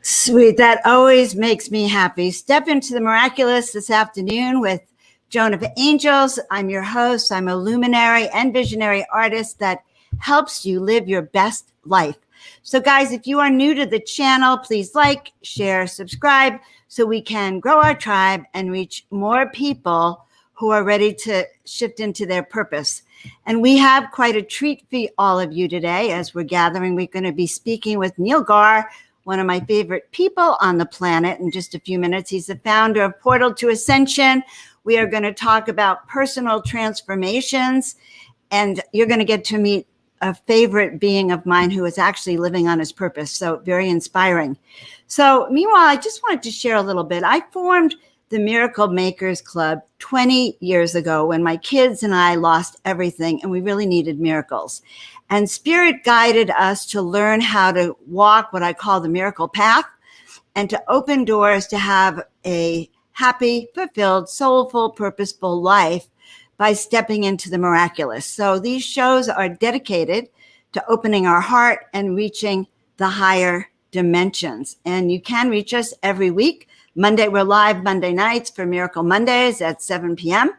Sweet. That always makes me happy. Step into the miraculous this afternoon with Joan of Angels. I'm your host. I'm a luminary and visionary artist that helps you live your best life. So guys, if you are new to the channel, please like, share, subscribe so we can grow our tribe and reach more people who are ready to shift into their purpose. And we have quite a treat for all of you today as we're gathering. We're going to be speaking with Neil Gaur, one of my favorite people on the planet, in just a few minutes. He's the founder of Portal to Ascension. We are going to talk about personal transformations, and you're going to get to meet a favorite being of mine who is actually living on his purpose. So very inspiring. So meanwhile, I just wanted to share a little bit. I formed the Miracle Makers Club 20 years ago when my kids and I lost everything and we really needed miracles. And Spirit guided us to learn how to walk what I call the miracle path and to open doors to have a happy, fulfilled, soulful, purposeful life by stepping into the miraculous. So these shows are dedicated to opening our heart and reaching the higher dimensions. And you can reach us every week. Monday, we're live Monday nights for Miracle Mondays at 7 p.m.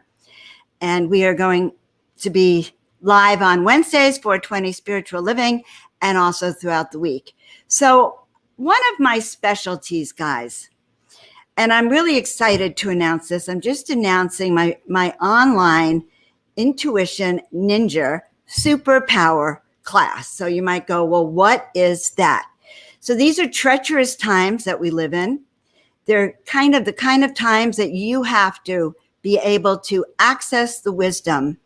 And we are going to be live on Wednesdays, 420 Spiritual Living, and also throughout the week. So one of my specialties, guys, and I'm really excited to announce this. I'm just announcing my online Intuition Ninja Superpower class. So you might go, well, what is that? So these are treacherous times that we live in. They're the kind of times that you have to be able to access the wisdom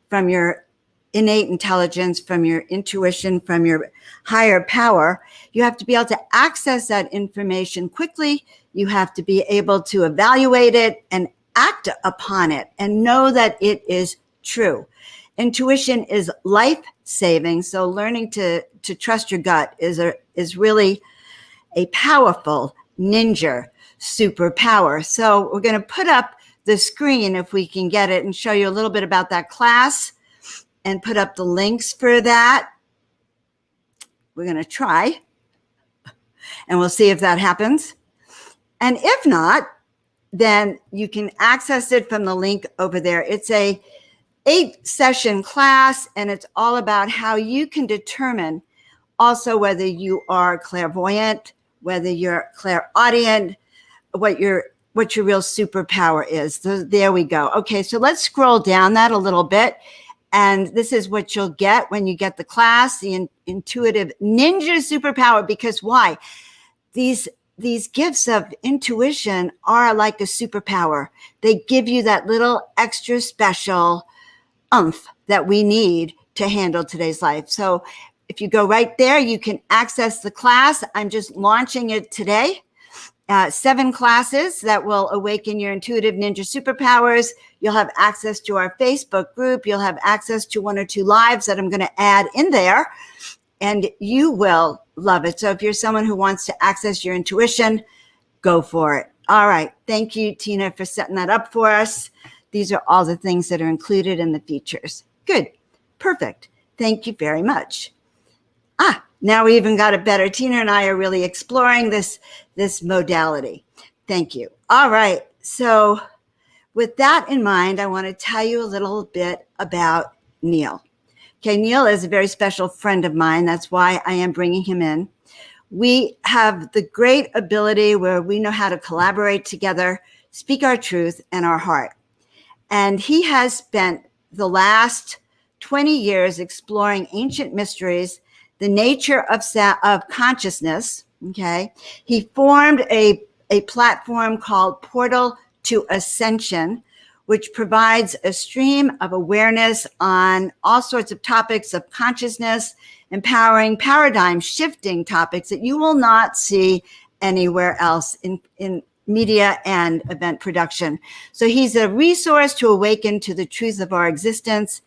from your innate intelligence, from your intuition, from your higher power. You have to be able to access that information quickly. You have to be able to evaluate it and act upon it and know that it is true. Intuition is life-saving, so learning to trust your gut is really a powerful ninja superpower. So we're going to put up the screen if we can get it and show you a little bit about that class and put up the links for that. We're going to try and we'll see if that happens. And if not, then you can access it from the link over there. It's a 8-session class, and it's all about how you can determine also whether you are clairvoyant, whether you're clairaudient, what your real superpower is. So there we go. Okay, so let's scroll down that a little bit. And this is what you'll get when you get the class, the intuitive ninja superpower. Because why? These gifts of intuition are like a superpower. They give you that little extra special oomph that we need to handle today's life. So if you go right there, you can access the class. I'm just launching it today. 7 classes that will awaken your intuitive ninja superpowers. You'll have access to our Facebook group. You'll have access to 1 or 2 lives that I'm going to add in there, and you will love it. So if you're someone who wants to access your intuition, go for it. All right. Thank you, Tina, for setting that up for us. These are all the things that are included in the features. Good. Perfect. Thank you very much. Now we even got it better. Tina and I are really exploring this modality. Thank you. All right. So with that in mind, I want to tell you a little bit about Neil. Okay, Neil is a very special friend of mine. That's why I am bringing him in. We have the great ability where we know how to collaborate together, speak our truth and our heart. And he has spent the last 20 years exploring ancient mysteries, the nature of consciousness. Okay. He formed a platform called Portal to Ascension, which provides a stream of awareness on all sorts of topics of consciousness, empowering, paradigm shifting topics that you will not see anywhere else in media and event production. So he's a resource to awaken to the truth of our existence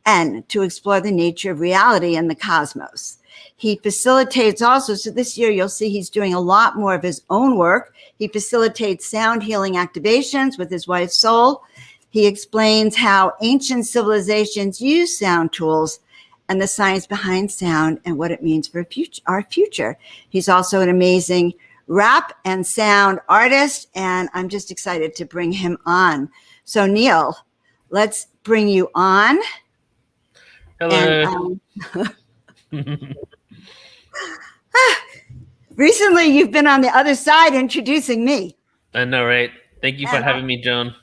and to explore the nature of reality and the cosmos. He facilitates also, so this year you'll see he's doing a lot more of his own work. He facilitates sound healing activations with his wife Soul. He explains how ancient civilizations use sound tools and the science behind sound and what it means for our future. He's also an amazing rap and sound artist, and I'm just excited to bring him on. So Neil, let's bring you on. Hello. And recently you've been on the other side introducing me. I know, right? Thank you for having me, Joan.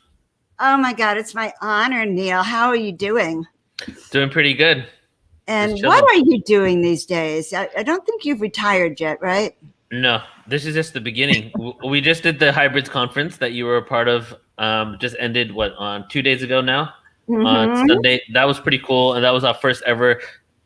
Oh my God, it's my honor, Neil. How are you doing? Doing pretty good. And what are you doing these days? I don't think you've retired yet, right? No, this is just the beginning. We just did the hybrids conference that you were a part of. Just ended on 2 days ago now, on Sunday. That was pretty cool, and that was our first ever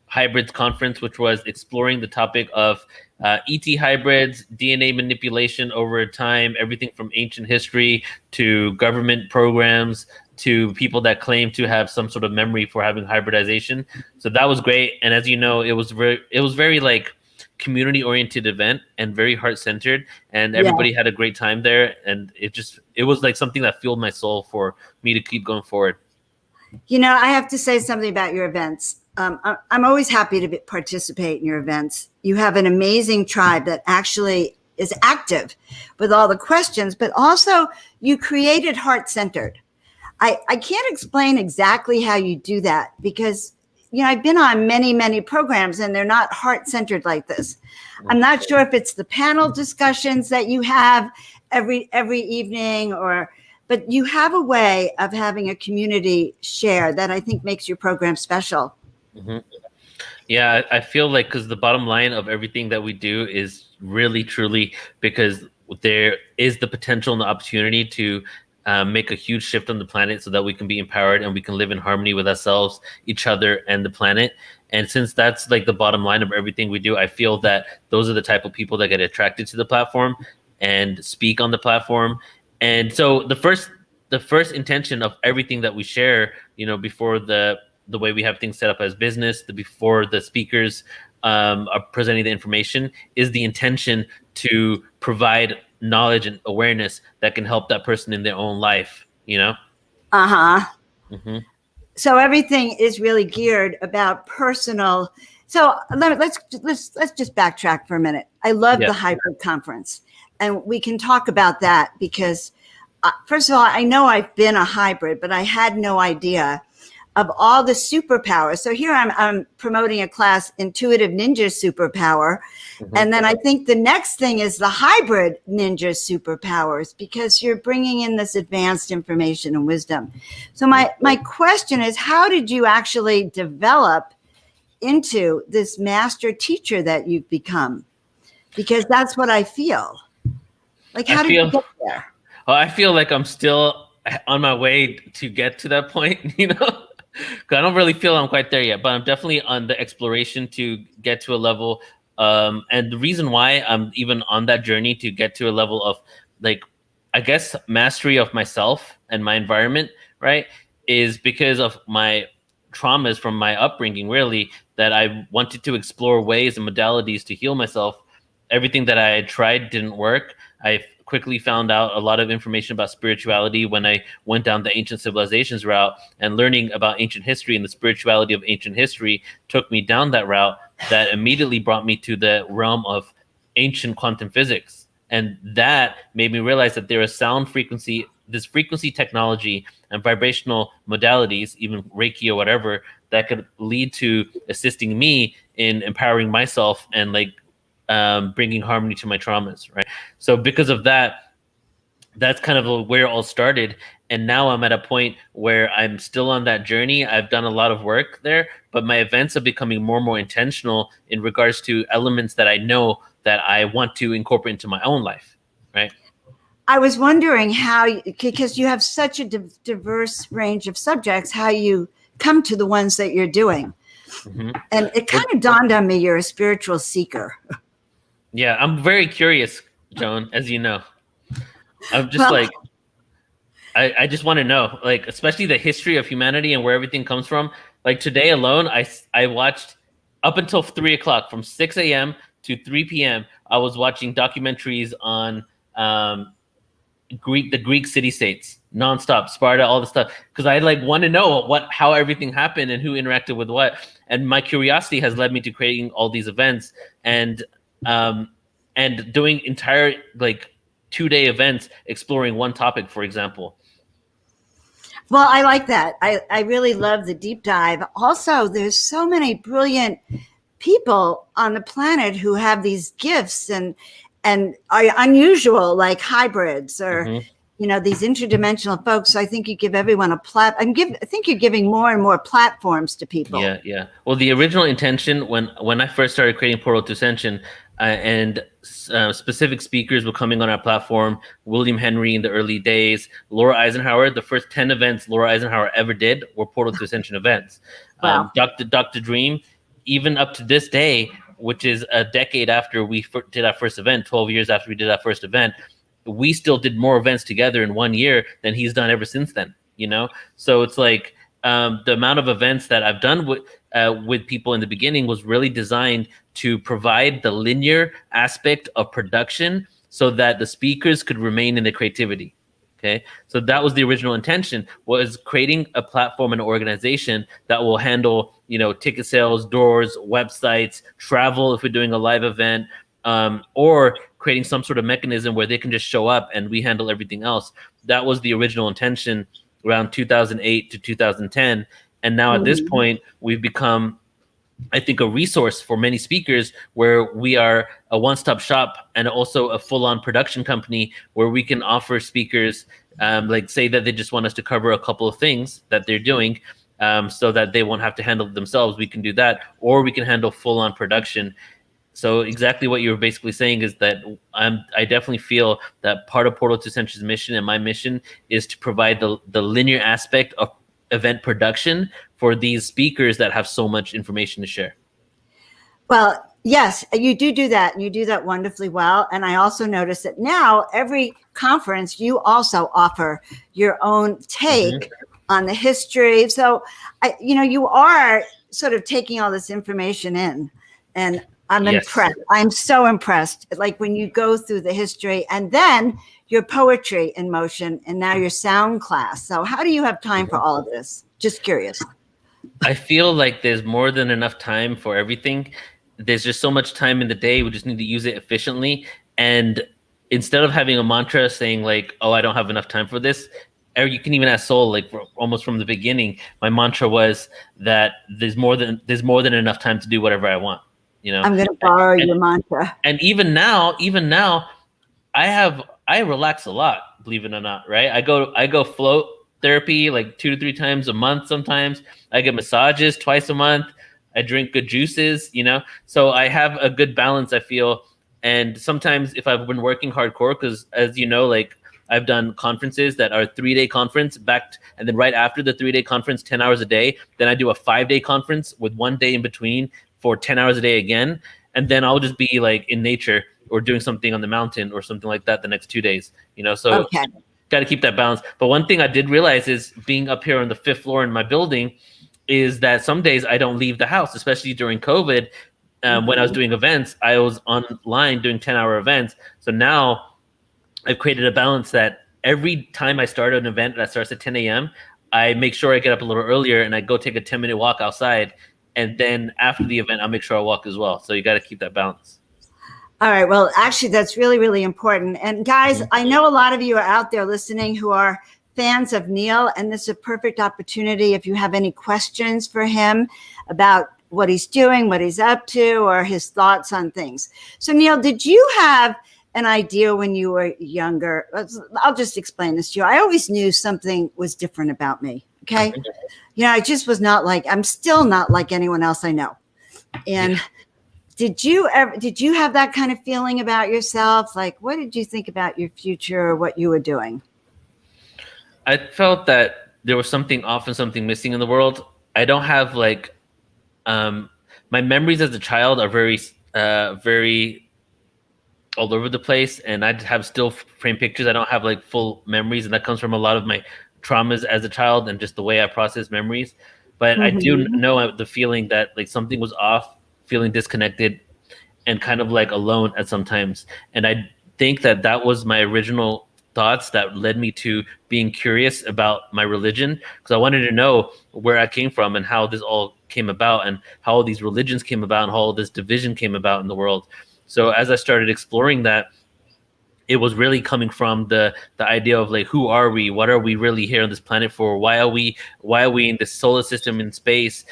hybrids conference, which was exploring the topic of ET hybrids, DNA manipulation over time, everything from ancient history to government programs to people that claim to have some sort of memory for having hybridization. So that was great, and as you know, it was very like community oriented event and very heart centered, and everybody had a great time there, and it was like something that fueled my soul for me to keep going forward. You know, I have to say something about your events. I'm always happy to participate in your events. You have an amazing tribe that actually is active with all the questions, but also you created heart centered. I can't explain exactly how you do that because, you know, I've been on many programs and they're not heart centered like this. I'm not sure if it's the panel discussions that you have every evening but you have a way of having a community share that I think makes your program special. Mm-hmm. Yeah, I feel like because the bottom line of everything that we do is really, truly because there is the potential and the opportunity to make a huge shift on the planet so that we can be empowered and we can live in harmony with ourselves, each other, and the planet. And since that's like the bottom line of everything we do, I feel that those are the type of people that get attracted to the platform and speak on the platform. And so the first intention of everything that we share, you know, before the way we have things set up as business, before the speakers are presenting the information, is the intention to provide knowledge and awareness that can help that person in their own life, you know? Mm-hmm. So everything is really geared about personal. So let's just backtrack for a minute. I love the hybrid conference, and we can talk about that because first of all, I know I've been a hybrid, but I had no idea of all the superpowers. So here I'm promoting a class, Intuitive Ninja Superpower. And then I think the next thing is the hybrid ninja superpowers, because you're bringing in this advanced information and wisdom. So my question is, how did you actually develop into this master teacher that you've become? Because that's what I feel. Like, how did you get there? Well, I feel like I'm still on my way to get to that point, you know? Because I don't really feel I'm quite there yet, but I'm definitely on the exploration to get to a level. And the reason why I'm even on that journey to get to a level of, like, I guess, mastery of myself and my environment, right, is because of my traumas from my upbringing, really, that I wanted to explore ways and modalities to heal myself. Everything that I had tried didn't work. I quickly found out a lot of information about spirituality when I went down the ancient civilizations route, and learning about ancient history and the spirituality of ancient history took me down that route that immediately brought me to the realm of ancient quantum physics. And that made me realize that there is sound frequency, this frequency technology and vibrational modalities, even Reiki or whatever, that could lead to assisting me in empowering myself and like bringing harmony to my traumas, right? So because of that, that's kind of where it all started. And now I'm at a point where I'm still on that journey. I've done a lot of work there, but my events are becoming more and more intentional in regards to elements that I know that I want to incorporate into my own life, right? I was wondering how, because you have such a diverse range of subjects, how you come to the ones that you're doing. And it kind of dawned on me, you're a spiritual seeker. Yeah, I'm very curious, Joan, as you know. I'm just I just want to know, like, especially the history of humanity and where everything comes from. Like today alone, I watched up until 3 o'clock, from 6 a.m. to 3 p.m. I was watching documentaries on the Greek city-states, nonstop, Sparta, all the stuff, because I like want to know how everything happened and who interacted with what. And my curiosity has led me to creating all these events. And and doing entire like 2-day events exploring one topic, for example. Well, I like that. I really love the deep dive. Also, there's so many brilliant people on the planet who have these gifts and are unusual, like hybrids or these interdimensional folks. So I think you give everyone a I think you're giving more and more platforms to people. Yeah. Well, the original intention when I first started creating Portal to Ascension, and specific speakers were coming on our platform. William Henry in the early days, Laura Eisenhower. The first 10 events Laura Eisenhower ever did were Portal to Ascension events. Wow. Dr. Dream, even up to this day, which is a decade after we did our first event, 12 years after we did our first event, we still did more events together in 1 year than he's done ever since then. So it's like the amount of events that I've done with people in the beginning was really designed to provide the linear aspect of production so that the speakers could remain in their creativity. Okay, so that was the original intention, was creating a platform and an organization that will handle, ticket sales, doors, websites, travel if we're doing a live event, or creating some sort of mechanism where they can just show up and we handle everything else. That was the original intention around 2008 to 2010. And now at this point, we've become, I think, a resource for many speakers where we are a one-stop shop and also a full-on production company where we can offer speakers, like say that they just want us to cover a couple of things that they're doing, so that they won't have to handle it themselves. We can do that, or we can handle full-on production. So exactly what you were basically saying is that I definitely feel that part of Portal to Ascension's mission and my mission is to provide the linear aspect of event production for these speakers that have so much information to share. Well, yes, you do that, and you do that wonderfully well. And I also notice that now every conference, you also offer your own take on the history. So, you are sort of taking all this information in, and I'm impressed. I'm so impressed. Like when you go through the history and then your poetry in motion and now your sound class. So how do you have time for all of this? Just curious. I feel like there's more than enough time for everything. There's just so much time in the day. We just need to use it efficiently. And instead of having a mantra saying like, oh, I don't have enough time for this, or you can even ask Soul, like almost from the beginning, my mantra was that there's more than enough time to do whatever I want. I'm going to borrow your mantra. And even now, I relax a lot, believe it or not, right? I go float therapy like 2 to 3 times a month. Sometimes I get massages twice a month. I drink good juices, so I have a good balance, I feel. And sometimes if I've been working hardcore, because as you know, like I've done conferences that are 3-day conference backed, and then right after the 3-day conference, 10 hours a day, then I do a 5-day conference with 1 day in between for 10 hours a day again. And then I'll just be like in nature or doing something on the mountain or something like that the next 2 days, so got to keep that balance. But one thing I did realize is being up here on the 5th floor in my building is that some days I don't leave the house, especially during COVID. When I was doing events, I was online doing 10-hour events. So now I've created a balance that every time I start an event that starts at 10 a.m., I make sure I get up a little earlier and I go take a 10-minute walk outside. And then after the event, I'll make sure I walk as well. So you got to keep that balance. All right. Well, actually, that's really, really important. And guys, I know a lot of you are out there listening who are fans of Neil, and this is a perfect opportunity if you have any questions for him about what he's doing, what he's up to, or his thoughts on things. So, Neil, did you have an idea when you were younger? I'll just explain this to you. I always knew something was different about me. Okay. I just was I'm still not like anyone else I know. And did you have that kind of feeling about yourself? Like, what did you think about your future or what you were doing? I felt that there was something off and something missing in the world. I don't have my memories as a child are very, very all over the place. And I have still frame pictures. I don't have like full memories. And that comes from a lot of my traumas as a child and just the way I process memories. But I do know the feeling that like something was off, feeling disconnected and kind of like alone at sometimes. And I think that was my original thoughts that led me to being curious about my religion, because I wanted to know where I came from and how this all came about and how all these religions came about and how all this division came about in the world. So as I started exploring that, it was really coming from the idea of like, who are we? What are we really here on this planet for? Why are we in this solar system in space,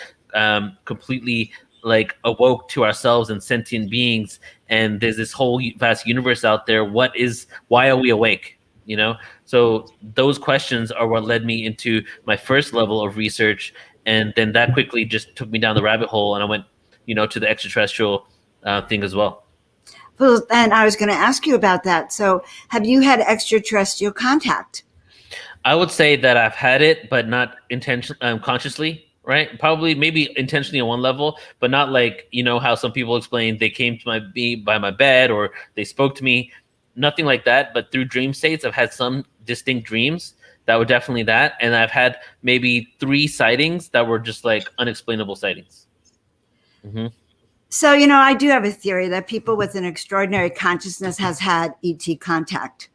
completely like awoke to ourselves and sentient beings? And there's this whole vast universe out there. Why are we awake? You know, so those questions are what led me into my first level of research, and then that quickly just took me down the rabbit hole, and I went, to the extraterrestrial thing as well. Well, and I was going to ask you about that. So, have you had extraterrestrial contact? I would say that I've had it, but not consciously, right? Probably, maybe intentionally on one level, but not like, how some people explain they came to by my bed or they spoke to me. Nothing like that. But through dream states, I've had some distinct dreams that were definitely that. And I've had maybe 3 sightings that were just like unexplainable sightings. Mm-hmm. So, I do have a theory that people with an extraordinary consciousness has had ET contact.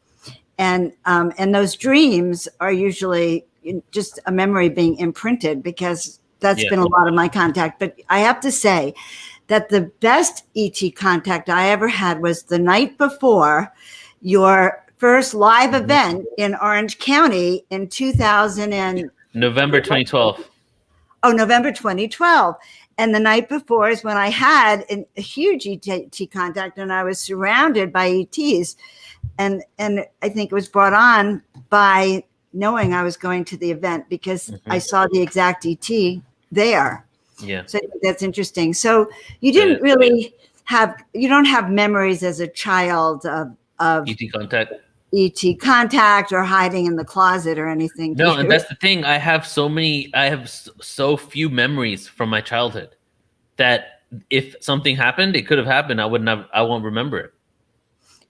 And those dreams are usually just a memory being imprinted, because that's been a lot of my contact. But I have to say that the best ET contact I ever had was the night before your first live event in Orange County in 2000 and November 2012. Oh, November 2012. And the night before is when I had a huge ET contact, and I was surrounded by ETs. And I think it was brought on by knowing I was going to the event, because I saw the exact ET there. Yeah. So I think that's interesting. So you didn't really you don't have memories as a child of ET contact or hiding in the closet or anything. No, and that's the thing. I have so few memories from my childhood that if something happened, it could have happened. I won't remember it.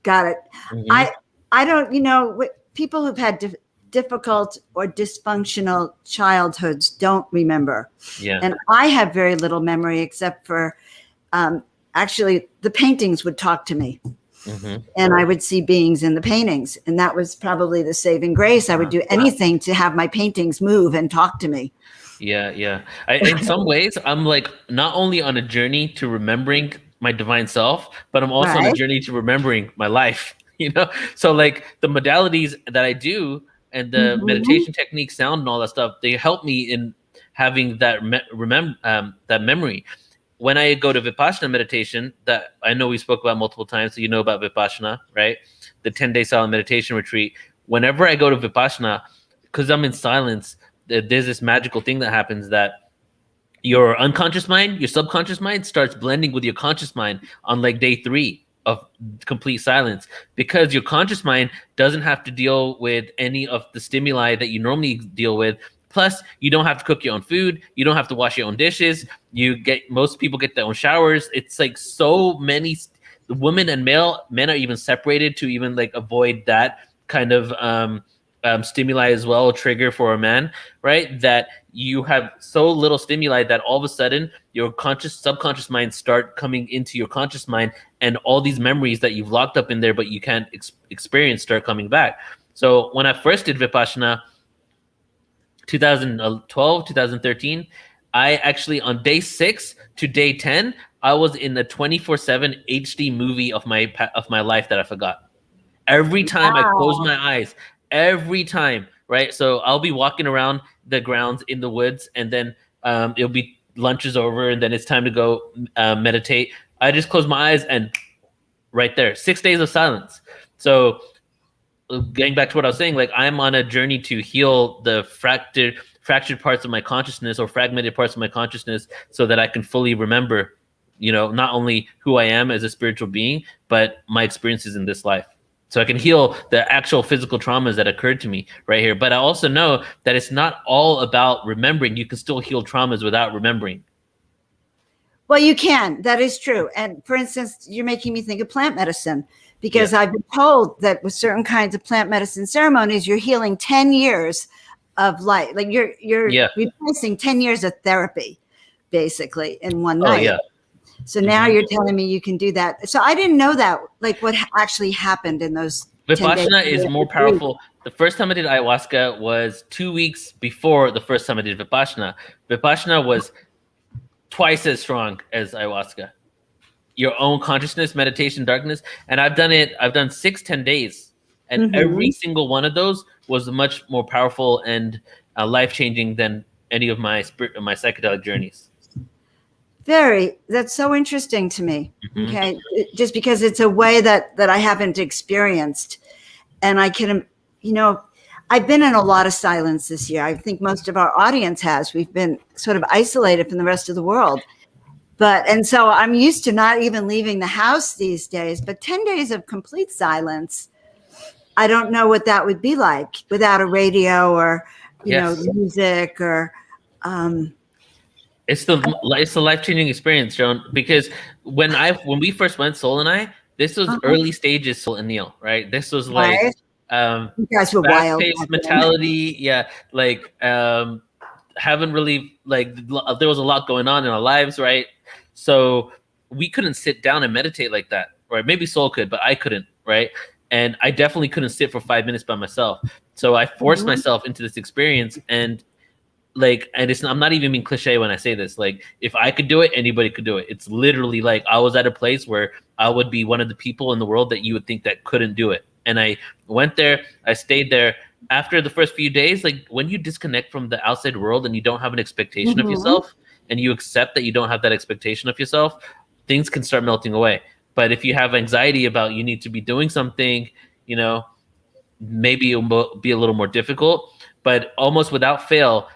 Got it. Mm-hmm. I don't, people who've had difficult or dysfunctional childhoods don't remember. Yeah. And I have very little memory, except for actually the paintings would talk to me. Mm-hmm. And I would see beings in the paintings. And that was probably the saving grace. I would do anything to have my paintings move and talk to me. Yeah, yeah. In some ways, I'm like not only on a journey to remembering my divine self, but I'm also on a journey to remembering my life, So like the modalities that I do and the meditation techniques, sound and all that stuff, they help me in having that that memory. When I go to Vipassana meditation, that I know we spoke about multiple times, so you know about Vipassana, right? The 10-day silent meditation retreat. Whenever I go to Vipassana, because I'm in silence, there's this magical thing that happens that your unconscious mind, your subconscious mind starts blending with your conscious mind on like day 3 of complete silence, because your conscious mind doesn't have to deal with any of the stimuli that you normally deal with. Plus, you don't have to cook your own food. You don't have to wash your own dishes. Most people get their own showers. It's like so many women and men are even separated to even like avoid that kind of stimuli as well, trigger for a man, right? That you have so little stimuli that all of a sudden your subconscious mind start coming into your conscious mind, and all these memories that you've locked up in there but you can't experience start coming back. So when I first did Vipassana, 2012, 2013, I actually on day 6 to day 10, I was in the 24/7 HD movie of my life that I forgot. Every time I close my eyes, every time, right? So I'll be walking around the grounds in the woods, and then it'll be lunch is over, and then it's time to go meditate. I just close my eyes, and right there, 6 days of silence. So getting back to what I was saying, like I'm on a journey to heal the fractured parts of my consciousness, or fragmented parts of my consciousness, so that I can fully remember, not only who I am as a spiritual being, but my experiences in this life. So I can heal the actual physical traumas that occurred to me right here. But I also know that it's not all about remembering. You can still heal traumas without remembering. Well, you can. That is true. And for instance, you're making me think of plant medicine, because I've been told that with certain kinds of plant medicine ceremonies, you're healing 10 years of life. Like you're replacing 10 years of therapy, basically, in one night. Yeah. So now you're telling me you can do that. So I didn't know that, like what actually happened in those. Vipassana is more powerful. The first time I did ayahuasca was 2 weeks before the first time I did Vipassana. Vipassana was twice as strong as ayahuasca. your own consciousness, meditation, darkness. And I've done 6-10 days. And every single one of those was much more powerful and life-changing than any of my psychedelic journeys. That's so interesting to me. Okay. Just because it's a way that I haven't experienced. And I can, I've been in a lot of silence this year. I think most of our audience has. We've been sort of isolated from the rest of the world. And so I'm used to not even leaving the house these days, but 10 days of complete silence, I don't know what that would be like without a radio or, music or, it's the life-changing experience, Joan, because when we first went, Soul and I, this was early stages Soul and Neil, right? This was like, you guys were wild. Fast-paced mentality. Yeah. Like, haven't really, like, there was a lot going on in our lives, right? So we couldn't sit down and meditate like that, right? Maybe Soul could, but I couldn't, right? And I definitely couldn't sit for 5 minutes by myself. So I forced myself into this experience, and I'm not even being cliche when I say this. Like, if I could do it, anybody could do it. It's literally like I was at a place where I would be one of the people in the world that you would think that couldn't do it. And I went there, I stayed there. After the first few days, like when you disconnect from the outside world and you don't have an expectation of yourself, and you accept that you don't have that expectation of yourself, things can start melting away. But if you have anxiety about you need to be doing something, maybe it'll be a little more difficult. But almost without fail,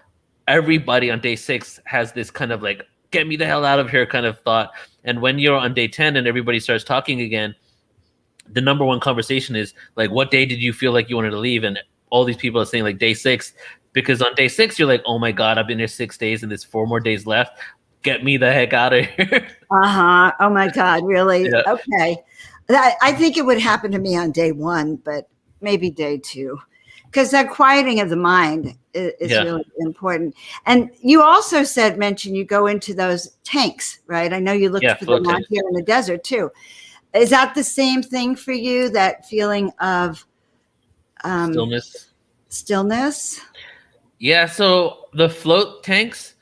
everybody on day 6 has this kind of like, get me the hell out of here kind of thought. And when you're on day 10 and everybody starts talking again, the number one conversation is like, what day did you feel like you wanted to leave? And all these people are saying like day 6, because on day 6, you're like, oh my God, I've been here 6 days and there's 4 more days left. Get me the heck out of here. Oh my God, really? Yeah. Okay. I think it would happen to me on day 1, but maybe day 2, because that quieting of the mind is really important. And you also mentioned you go into those tanks, right? I know you looked for them out here in the desert too. Is that the same thing for you? That feeling of stillness? Yeah. So the float tanks,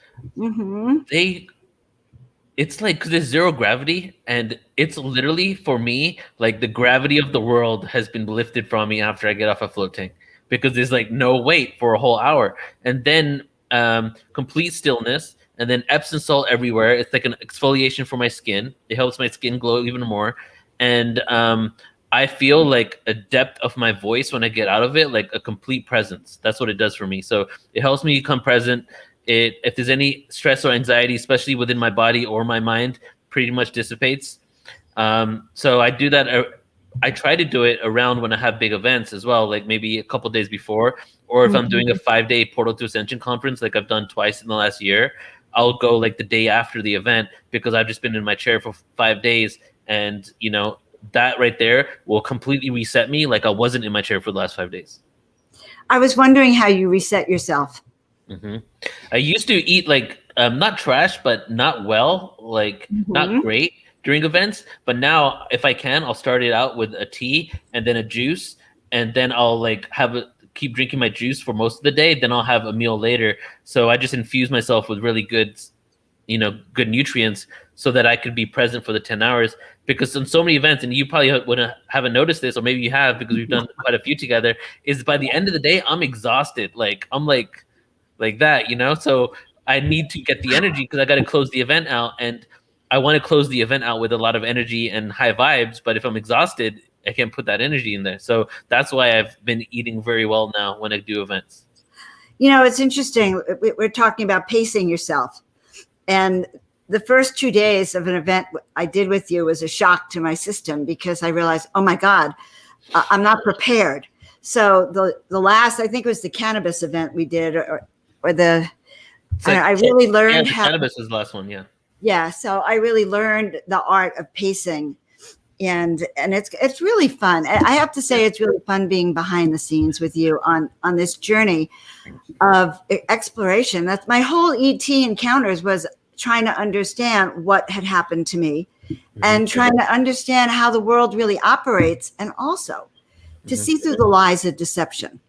it's like, because there's zero gravity, and it's literally, for me, like the gravity of the world has been lifted from me after I get off a float tank, because there's like no weight for a whole hour, and then complete stillness, and then Epsom salt everywhere. It's like an exfoliation for my skin. It helps my skin glow even more, and I feel like a depth of my voice when I get out of it, like a complete presence. That's what it does for me. So it helps me become present. If there's any stress or anxiety, especially within my body or my mind, pretty much dissipates. So I do that. I try to do it around when I have big events as well, like maybe a couple days before, or if I'm doing a 5-day Portal to Ascension conference, like I've done twice in the last year, I'll go like the day after the event, because I've just been in my chair for 5 days, and that right there will completely reset me, like I wasn't in my chair for the last 5 days. I was wondering how you reset yourself. I used to eat like not trash, but not well, like not great during events. But now, if I can, I'll start it out with a tea and then a juice, and then I'll like keep drinking my juice for most of the day. Then I'll have a meal later. So I just infuse myself with really good, good nutrients, so that I could be present for the 10 hours. Because in so many events, and you probably haven't noticed this, or maybe you have, because we've done quite a few together, is by the end of the day, I'm exhausted. Like I'm like that, so I need to get the energy, because I got to close the event out, and I want to close the event out with a lot of energy and high vibes. But if I'm exhausted, I can't put that energy in there. So that's why I've been eating very well now when I do events. It's interesting. We're talking about pacing yourself, and the first 2 days of an event I did with you was a shock to my system, because I realized, oh my God, I'm not prepared. So the last, I think it was the cannabis event we did, or I really learned how. Cannabis was the last one, yeah. Yeah, so I really learned the art of pacing, and it's really fun. I have to say, it's really fun being behind the scenes with you on this journey of exploration. That's my whole ET encounters, was trying to understand what had happened to me, and trying to understand how the world really operates, and also to see through the lies of deception.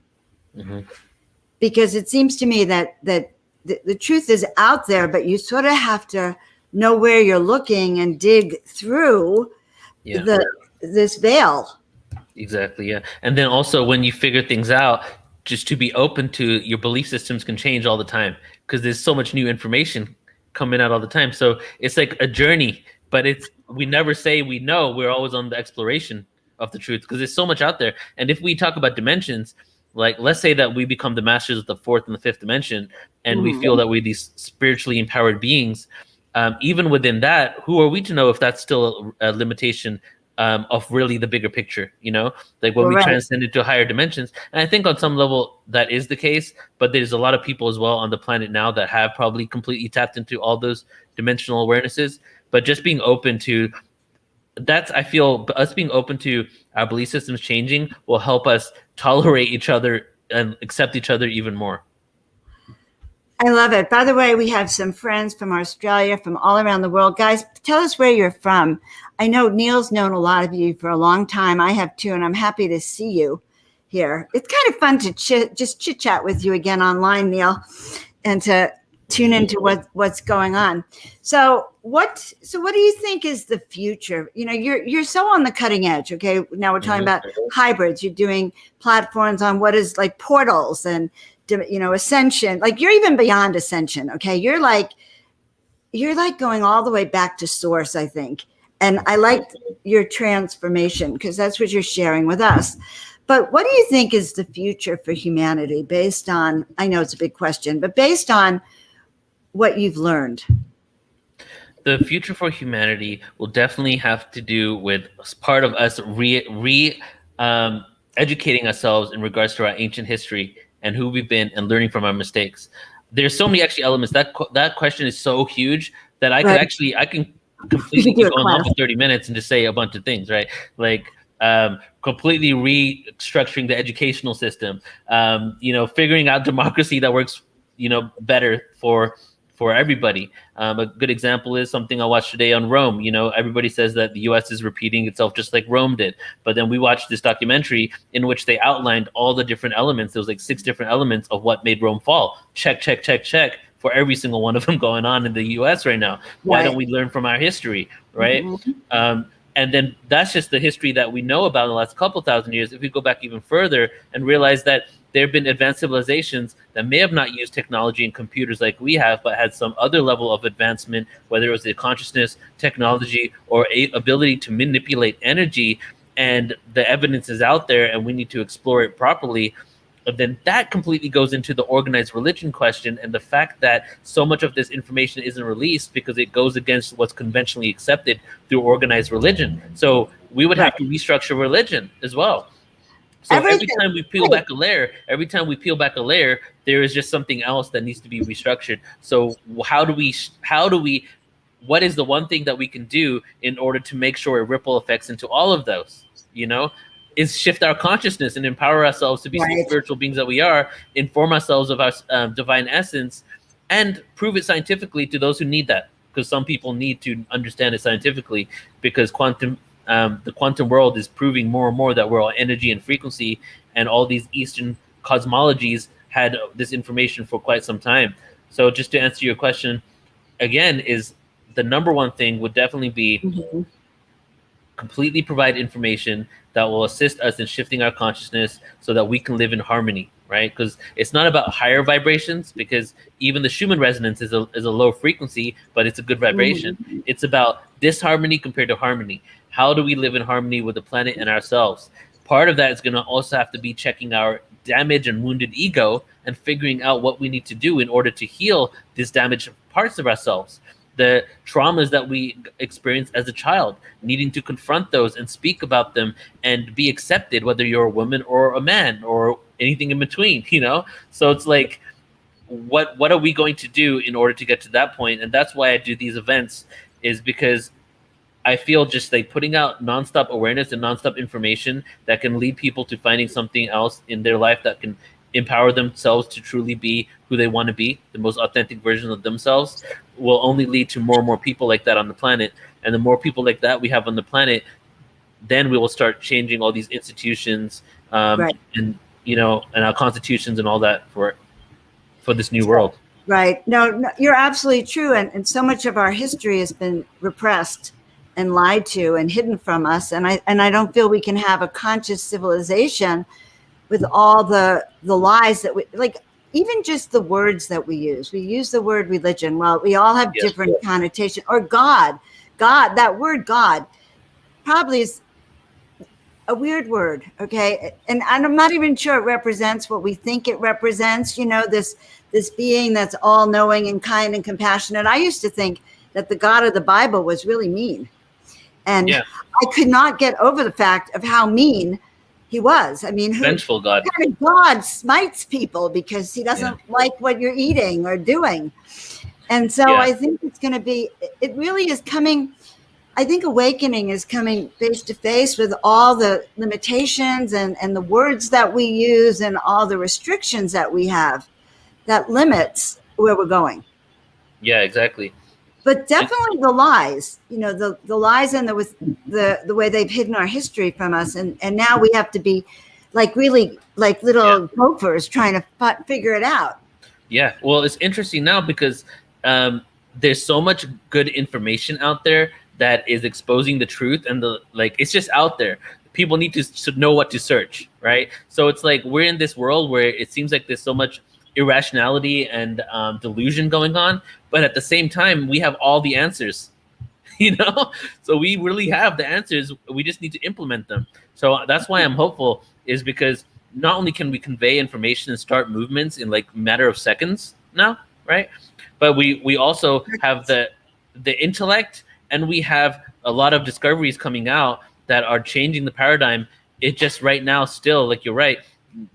Because it seems to me that the truth is out there, but you sort of have to know where you're looking and dig through this veil. Exactly. Yeah. And then also when you figure things out, just to be open to your belief systems can change all the time because there's so much new information coming out all the time. So it's like a journey, but we never say we know. We're always on the exploration of the truth because there's so much out there. And if we talk about dimensions, like let's say that we become the masters of the fourth and the fifth dimension, and we feel that we're these spiritually empowered beings. Even within that, who are we to know if that's still a limitation of really the bigger picture, like when we transcend into higher dimensions. And I think on some level that is the case, but there's a lot of people as well on the planet now that have probably completely tapped into all those dimensional awarenesses. But just being open to I feel us being open to our belief systems changing will help us tolerate each other and accept each other even more. I love it. By the way, we have some friends from Australia, from all around the world. Guys, tell us where you're from. I know Neil's known a lot of you for a long time. I have too, and I'm happy to see you here. It's kind of fun to just chit chat with you again online, Neil, and to tune into what's going on. So what do you think is the future? You're so on the cutting edge. Okay, now we're talking about hybrids. You're doing platforms on what is like portals and Ascension. Like you're even beyond Ascension. Okay, you're like going all the way back to source, I think. And I like your transformation because that's what you're sharing with us. But what do you think is the future for humanity based on, I know it's a big question, but based on what you've learned? The future for humanity will definitely have to do with part of us educating ourselves in regards to our ancient history and who we've been and learning from our mistakes. There's so many actually elements. That question is so huge that I can completely go on for 30 minutes and just say a bunch of things, right? Like completely restructuring the educational system, figuring out democracy that works, better for everybody. A good example is something I watched today on Rome. Everybody says that the US is repeating itself just like Rome did. But then we watched this documentary in which they outlined all the different elements. There was like 6 different elements of what made Rome fall. Check, check, check, check for every single one of them going on in the US right now. Why don't we learn from our history, right? And then that's just the history that we know about in the last couple thousand years. If we go back even further and realize that there have been advanced civilizations that may have not used technology and computers like we have, but had some other level of advancement, whether it was the consciousness, technology, or ability to manipulate energy, and the evidence is out there and we need to explore it properly, then that completely goes into the organized religion question and the fact that so much of this information isn't released because it goes against what's conventionally accepted through organized religion. So we would have to restructure religion as well. So every time we peel back a layer, there is just something else that needs to be restructured. So what is the one thing that we can do in order to make sure it ripple effects into all of those, is shift our consciousness and empower ourselves to be the spiritual beings that we are, inform ourselves of our divine essence, and prove it scientifically to those who need that. Because some people need to understand it scientifically because the quantum world is proving more and more that we're all energy and frequency, and all these Eastern cosmologies had this information for quite some time. So just to answer your question again, is the number one thing would definitely be completely provide information that will assist us in shifting our consciousness so that we can live in harmony, right? Because it's not about higher vibrations, because even the Schumann resonance is a low frequency, but it's a good vibration. It's about disharmony compared to harmony. How do we live in harmony with the planet and ourselves? Part of that is going to also have to be checking our damaged and wounded ego and figuring out what we need to do in order to heal these damaged parts of ourselves. The traumas that we experienced as a child, needing to confront those and speak about them and be accepted, whether you're a woman or a man or anything in between, So it's like, what are we going to do in order to get to that point? And that's why I do these events, is because I feel just like putting out nonstop awareness and nonstop information that can lead people to finding something else in their life that can empower themselves to truly be who they want to be, the most authentic version of themselves, will only lead to more and more people like that on the planet. And the more people like that we have on the planet, then we will start changing all these institutions, and our constitutions and all that for this new world. Right. No, you're absolutely true. And so much of our history has been repressed and lied to and hidden from us. And I don't feel we can have a conscious civilization with all the lies that we like, even just the words that we use. We use the word religion. Well, we all have different connotation, or God, that word God probably is a weird word. Okay. And I'm not even sure it represents what we think it represents, this being that's all knowing and kind and compassionate. I used to think that the God of the Bible was really mean. And I could not get over the fact of how mean he was. I mean, vengeful God. What kind of God smites people because he doesn't like what you're eating or doing. And so I think it's going to be, it really is coming. I think awakening is coming face to face with all the limitations and the words that we use and all the restrictions that we have that limits where we're going. Yeah, exactly. But definitely the lies, the lies and the way they've hidden our history from us. And now we have to be like really like little gophers trying to figure it out. Yeah. Well, it's interesting now because there's so much good information out there that is exposing the truth, and it's just out there. People need to know what to search, right? So it's like we're in this world where it seems like there's so much irrationality and delusion going on, but at the same time we have all the answers, so we really have the answers. We just need to implement them. So that's why I'm hopeful, is because not only can we convey information and start movements in like matter of seconds now, right, but we also have the intellect, and we have a lot of discoveries coming out that are changing the paradigm. It just right now still, like you're right,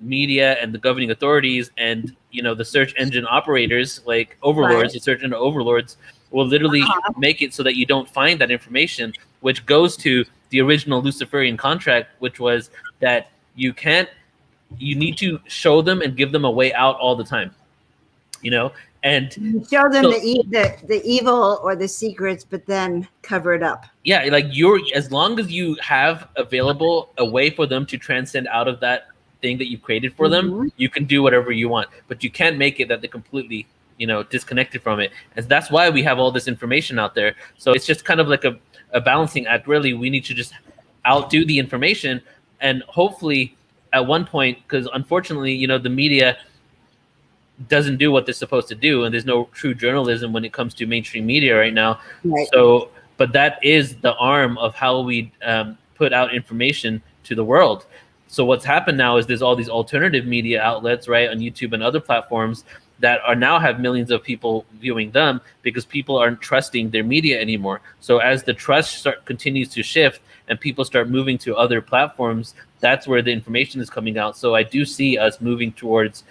media and the governing authorities and the search engine operators, like overlords, the search engine overlords will literally make it so that you don't find that information, which goes to the original Luciferian contract, which was that you need to show them and give them a way out all the time, and you show them the evil or the secrets, but then cover it up. Yeah, like as long as you have available a way for them to transcend out of that thing that you created for them, you can do whatever you want, but you can't make it that they're completely, disconnected from it. And that's why we have all this information out there. So it's just kind of like a balancing act. Really, we need to just outdo the information, and hopefully at one point, because unfortunately, the media doesn't do what they're supposed to do, and there's no true journalism when it comes to mainstream media right now. Right. So, but that is the arm of how we put out information to the world. So what's happened now is there's all these alternative media outlets, right, on YouTube and other platforms that are now have millions of people viewing them because people aren't trusting their media anymore. So as the trust continues to shift and people start moving to other platforms, that's where the information is coming out. So I do see us moving towards,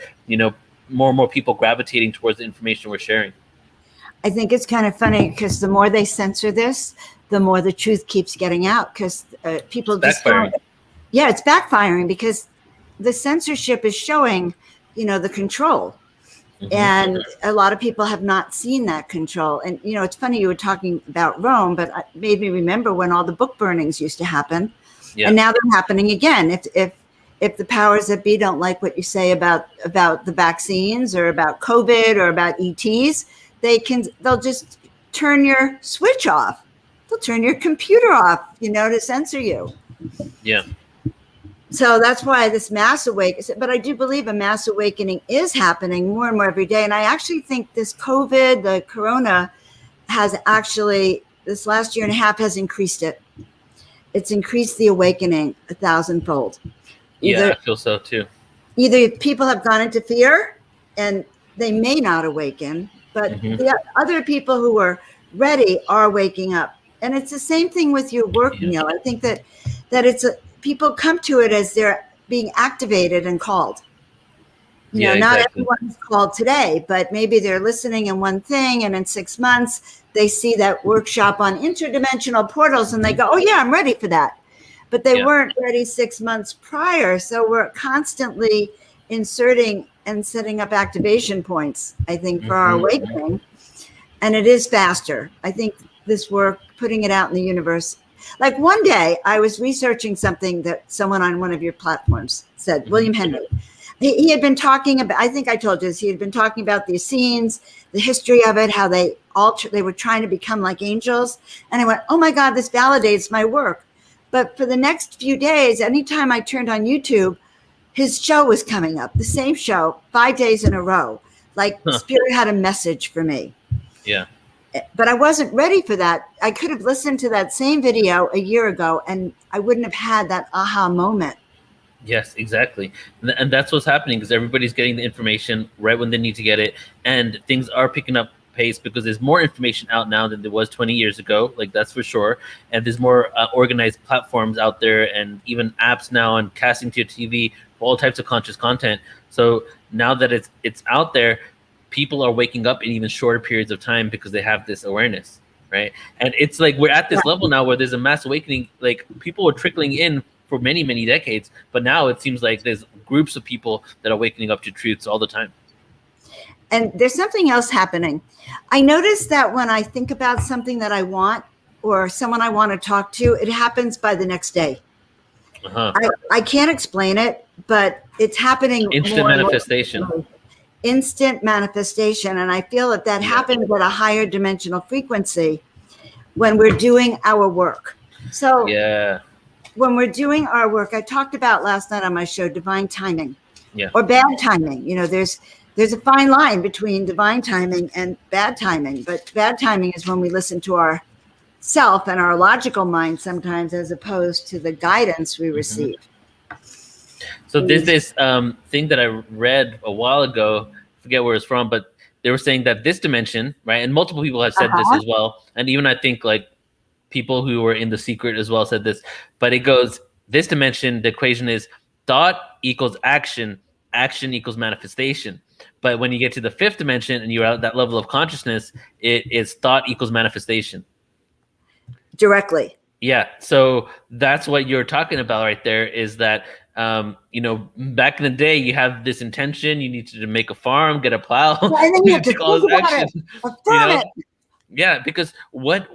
more and more people gravitating towards the information we're sharing. I think it's kind of funny because the more they censor this, the more the truth keeps getting out, because people just it's backfiring because the censorship is showing, the control. And a lot of people have not seen that control. And, it's funny you were talking about Rome, but it made me remember when all the book burnings used to happen. Yeah. And now they're happening again. If the powers that be don't like what you say about the vaccines or about COVID or about ETs, they'll just turn your switch off. They'll turn your computer off, to censor you. Yeah. So that's why this mass awakening, but I do believe a mass awakening is happening more and more every day. And I actually think this COVID, the corona, has actually, this last year and a half has increased it. It's increased the awakening 1,000-fold. I feel so too. Either people have gone into fear and they may not awaken, but the other people who are ready are waking up. And it's the same thing with your work, Neil. I think that it's people come to it as they're being activated and called. Not everyone's called today, but maybe they're listening in one thing, and in 6 months they see that workshop on interdimensional portals and they go, oh yeah, I'm ready for that. But they weren't ready 6 months prior. So we're constantly inserting and setting up activation points, I think, for our awakening. And it is faster. I think this work, putting it out in the universe. Like one day I was researching something that someone on one of your platforms said, William Henry. he had been talking about, I think I told you this, he had been talking about the Essenes, the history of it, how they were trying to become like angels. And I went, oh my God, this validates my work. But for the next few days, anytime I turned on YouTube, his show was coming up, the same show, 5 days in a row. Like Spirit had a message for me. Yeah. But I wasn't ready for that. I could have listened to that same video a year ago and I wouldn't have had that aha moment. Yes, exactly. And that's what's happening, because everybody's getting the information right when they need to get it. And things are picking up pace because there's more information out now than there was 20 years ago. Like, that's for sure. And there's more organized platforms out there, and even apps now, and casting to your TV for all types of conscious content. So now that it's out there, people are waking up in even shorter periods of time because they have this awareness, right? And it's like we're at this level now where there's a mass awakening. Like, people were trickling in for many, many decades, but now it seems like there's groups of people that are waking up to truths all the time. And there's something else happening. I noticed that when I think about something that I want or someone I want to talk to, it happens by the next day. I can't explain it, but it's happening. Instant manifestation. Instant manifestation. And I feel that happens at a higher dimensional frequency when we're doing our work. So when we're doing our work, I talked about last night on my show, divine timing or bad timing. You know, there's a fine line between divine timing and bad timing, but bad timing is when we listen to our self and our logical mind sometimes, as opposed to the guidance we receive. So there's this thing that I read a while ago, forget where it's from, but they were saying that this dimension, right? And multiple people have said this as well. And even I think like people who were in The Secret as well said this, but it goes, this dimension, the equation is thought equals action, action equals manifestation. But when you get to the fifth dimension and you're at that level of consciousness, it is thought equals manifestation. Directly. Yeah. So that's what you're talking about right there, is that, you know, back in the day, you have this intention, you need to make a farm, get a plow, and then you have to take all this action. It. Yeah, because what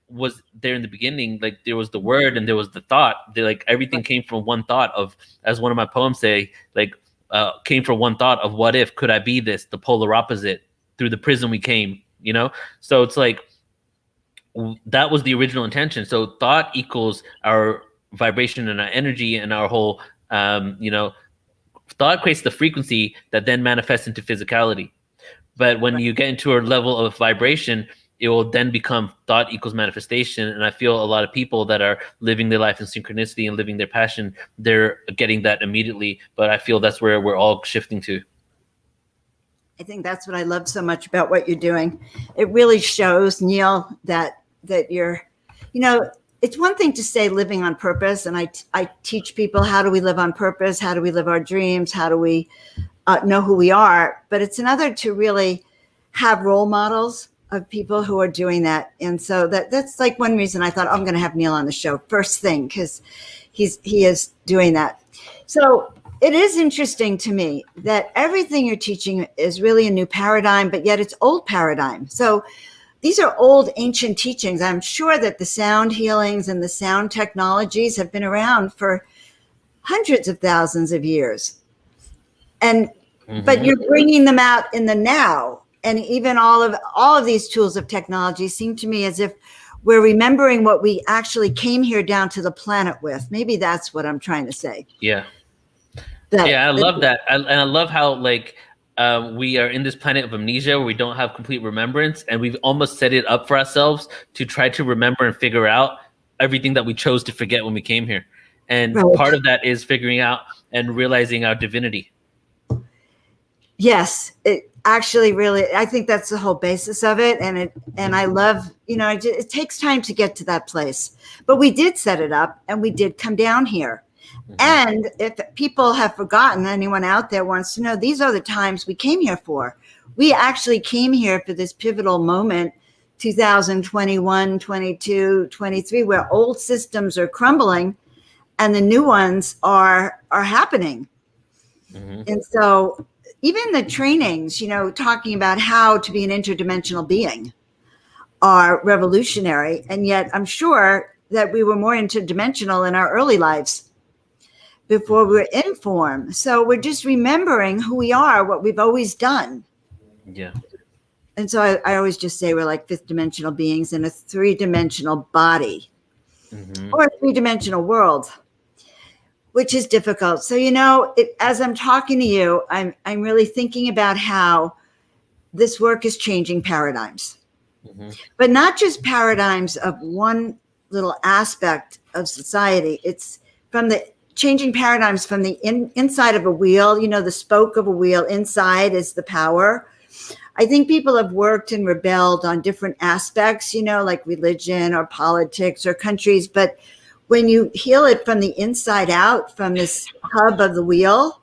was there in the beginning? Like, there was the word and there was the thought. Like, everything came from one thought of, as one of my poems say, like, came from one thought of, what if, could I be this, the polar opposite, through the prism we came, you know? So it's like, that was the original intention. So thought equals our vibration and our energy and our whole, you know, thought creates the frequency that then manifests into physicality. But when you get into a level of vibration, it will then become thought equals manifestation. And I feel a lot of people that are living their life in synchronicity and living their passion, they're getting that immediately. But I feel that's where we're all shifting to. I think that's what I love so much about what you're doing. It really shows, Neil, that you're, you know, it's one thing to say living on purpose. And I teach people, how do we live on purpose? How do we live our dreams? How do we know who we are? But it's another to really have role models of people who are doing that. And so that's like one reason I thought, I'm going to have Neil on the show first thing, because he is doing that. So it is interesting to me that everything you're teaching is really a new paradigm, but yet it's old paradigm. So these are old ancient teachings. I'm sure that the sound healings and the sound technologies have been around for hundreds of thousands of years. And but you're bringing them out in the now. And even all of these tools of technology seem to me as if we're remembering what we actually came here down to the planet with. Maybe that's what I'm trying to say. Yeah. I love that. And I love how, like, we are in this planet of amnesia where we don't have complete remembrance, and we've almost set it up for ourselves to try to remember and figure out everything that we chose to forget when we came here. And part of that is figuring out and realizing our divinity. Yes, it actually really, I think that's the whole basis of it. And I love, you know, it takes time to get to that place, but we did set it up and we did come down here. And if people have forgotten, anyone out there wants to know, these are the times we came here for. We actually came here for this pivotal moment, 2021, 22, 23, where old systems are crumbling and the new ones are happening. And so even the trainings, you know, talking about how to be an interdimensional being are revolutionary. And yet I'm sure that we were more interdimensional in our early lives. before we're in form. So we're just remembering who we are, what we've always done. Yeah. And so I always just say we're like fifth dimensional beings in a three-dimensional body or a three-dimensional world, which is difficult. So, as I'm talking to you, I'm really thinking about how this work is changing paradigms, but not just paradigms of one little aspect of society. It's from the changing paradigms from the inside of a wheel, the spoke of a wheel inside is the power. I think people have worked and rebelled on different aspects, like religion or politics or countries. But when you heal it from the inside out, from this hub of the wheel,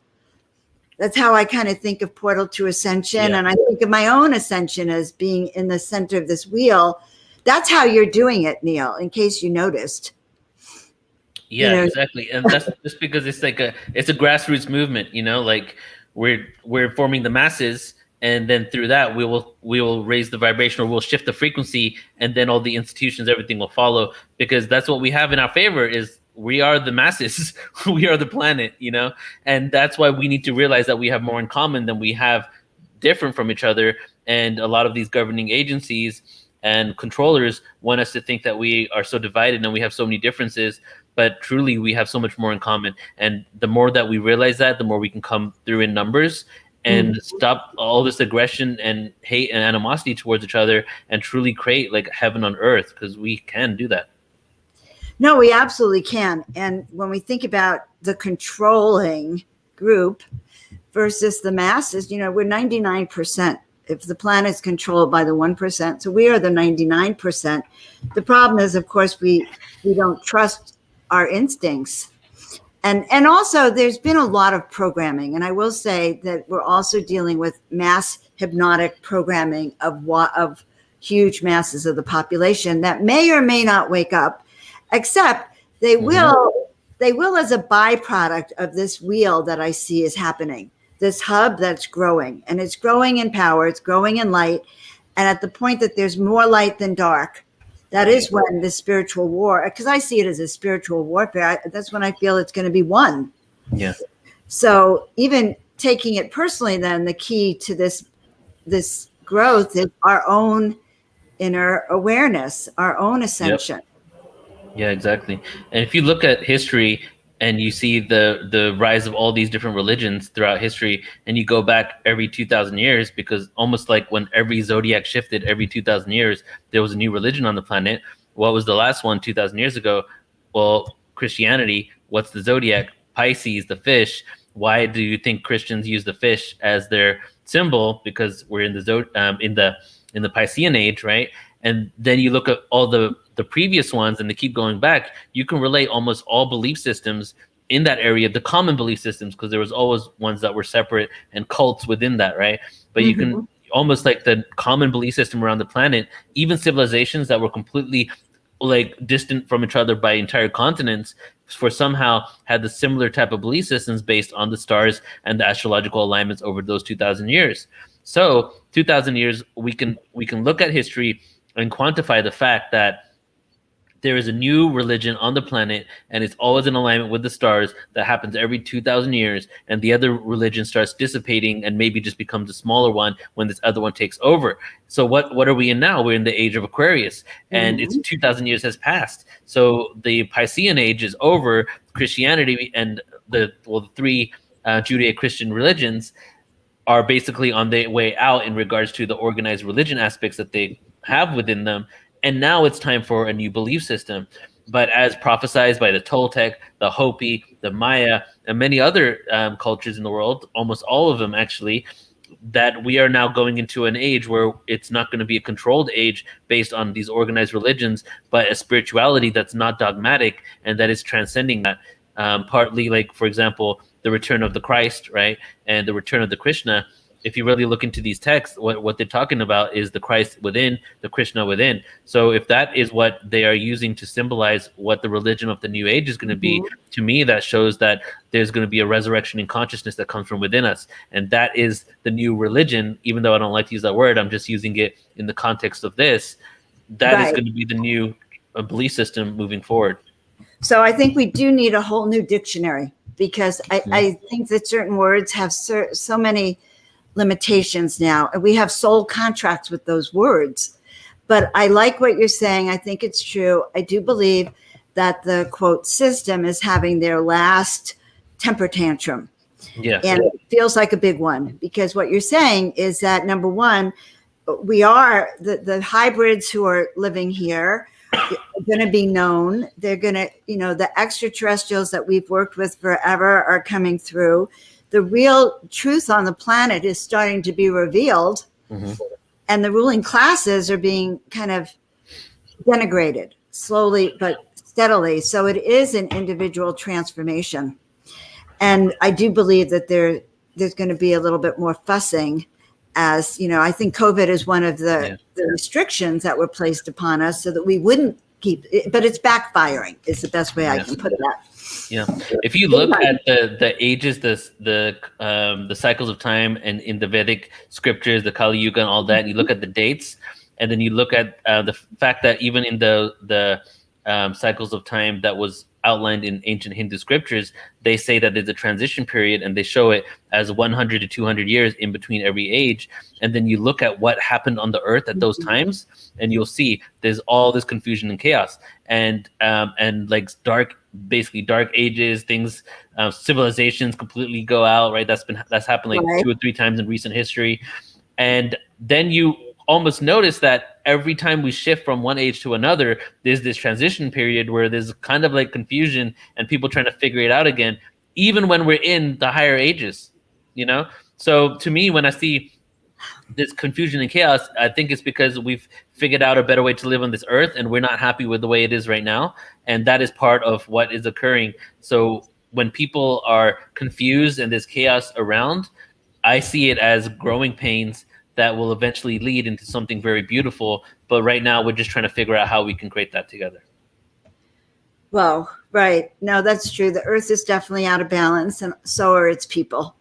that's how I kind of think of Portal to Ascension. Yeah. And I think of my own ascension as being in the center of this wheel. That's how you're doing it, Neil, in case you noticed. Yeah, exactly. And that's just because it's like it's a grassroots movement, like we're forming the masses. And then through that, we will raise the vibration, or we'll shift the frequency, and then all the institutions, everything will follow. Because that's what we have in our favor is we are the masses, we are the planet, and that's why we need to realize that we have more in common than we have different from each other. And a lot of these governing agencies and controllers want us to think that we are so divided and we have so many differences, but truly we have so much more in common. And the more that we realize that, the more we can come through in numbers and stop all this aggression and hate and animosity towards each other and truly create like heaven on earth, because we can do that. No, we absolutely can. And when we think about the controlling group versus the masses, we're 99%. If the planet is controlled by the 1%, so we are the 99%. The problem is, of course, we don't trust our instincts. And also, there's been a lot of programming. And I will say that we're also dealing with mass hypnotic programming of huge masses of the population that may or may not wake up, except they will as a byproduct of this wheel that I see is happening, this hub that's growing. And it's growing in power, it's growing in light. And at the point that there's more light than dark, that is when the spiritual war, because I see it as a spiritual warfare, that's when I feel it's going to be won. Yeah. So even taking it personally, then the key to this growth is our own inner awareness, our own ascension. Yep. Yeah, exactly. And if you look at history and you see the rise of all these different religions throughout history, and you go back every 2,000 years, because almost like when every zodiac shifted every 2,000 years, there was a new religion on the planet. What was the last one 2,000 years ago? Well, Christianity. What's the zodiac? Pisces, the fish. Why do you think Christians use the fish as their symbol? Because we're in the Piscean age, right? And then you look at all the previous ones, and they keep going back. You can relate almost all belief systems in that area, the common belief systems, because there was always ones that were separate and cults within that, right? But you can almost like the common belief system around the planet, even civilizations that were completely like distant from each other by entire continents, for somehow had the similar type of belief systems based on the stars and the astrological alignments over those 2,000 years. So 2,000 years, we can look at history and quantify the fact that there is a new religion on the planet, and it's always in alignment with the stars. That happens every 2,000 years, and the other religion starts dissipating and maybe just becomes a smaller one when this other one takes over. So what are we in now? We're in the age of Aquarius, and it's 2,000 years has passed. So the Piscean age is over. Christianity and the three Judeo-Christian religions are basically on their way out in regards to the organized religion aspects that they have within them. And now it's time for a new belief system. But as prophesied by the Toltec, the Hopi, the Maya, and many other cultures in the world, almost all of them actually, that we are now going into an age where it's not going to be a controlled age based on these organized religions, but a spirituality that's not dogmatic and that is transcending that. Partly, like, for example, the return of the Christ, right? And the return of the Krishna. If you really look into these texts, what they're talking about is the Christ within, the Krishna within. So if that is what they are using to symbolize what the religion of the new age is going to be, to me, that shows that there's going to be a resurrection in consciousness that comes from within us. And that is the new religion. Even though I don't like to use that word, I'm just using it in the context of this. That is going to be the new belief system moving forward. So I think we do need a whole new dictionary. because I think that certain words have so many limitations now, and we have soul contracts with those words. But I like what you're saying. I think it's true. I do believe that the quote system is having their last temper tantrum. Yeah. And it feels like a big one, because what you're saying is that, number one, we are the hybrids who are living here are going to be known. They're going to, the extraterrestrials that we've worked with forever are coming through. The real truth on the planet is starting to be revealed. Mm-hmm. And the ruling classes are being kind of denigrated slowly but steadily. So it is an individual transformation. And I do believe that there's going to be a little bit more fussing, as I think COVID is one of the restrictions that were placed upon us so that we wouldn't keep it, but it's backfiring is the best way I can put it. Yeah. If you look at the ages, the cycles of time, and in the Vedic scriptures, the Kali Yuga and all that, and you look at the dates, and then you look at the fact that even in the cycles of time that was outlined in ancient Hindu scriptures, they say that there's a transition period, and they show it as 100 to 200 years in between every age. And then you look at what happened on the earth at those times, and you'll see there's all this confusion and chaos, and like dark ages, things, civilizations completely go out, right? That's happened like 2 or 3 times in recent history. And then you almost notice that every time we shift from one age to another, there's this transition period where there's kind of like confusion and people trying to figure it out again, even when we're in the higher ages, So to me, when I see this confusion and chaos, I think it's because we've figured out a better way to live on this earth, and we're not happy with the way it is right now. And that is part of what is occurring. So when people are confused and there's chaos around, I see it as growing pains that will eventually lead into something very beautiful. But right now, we're just trying to figure out how we can create that together. Well, right. No, that's true. The earth is definitely out of balance, and so are its people.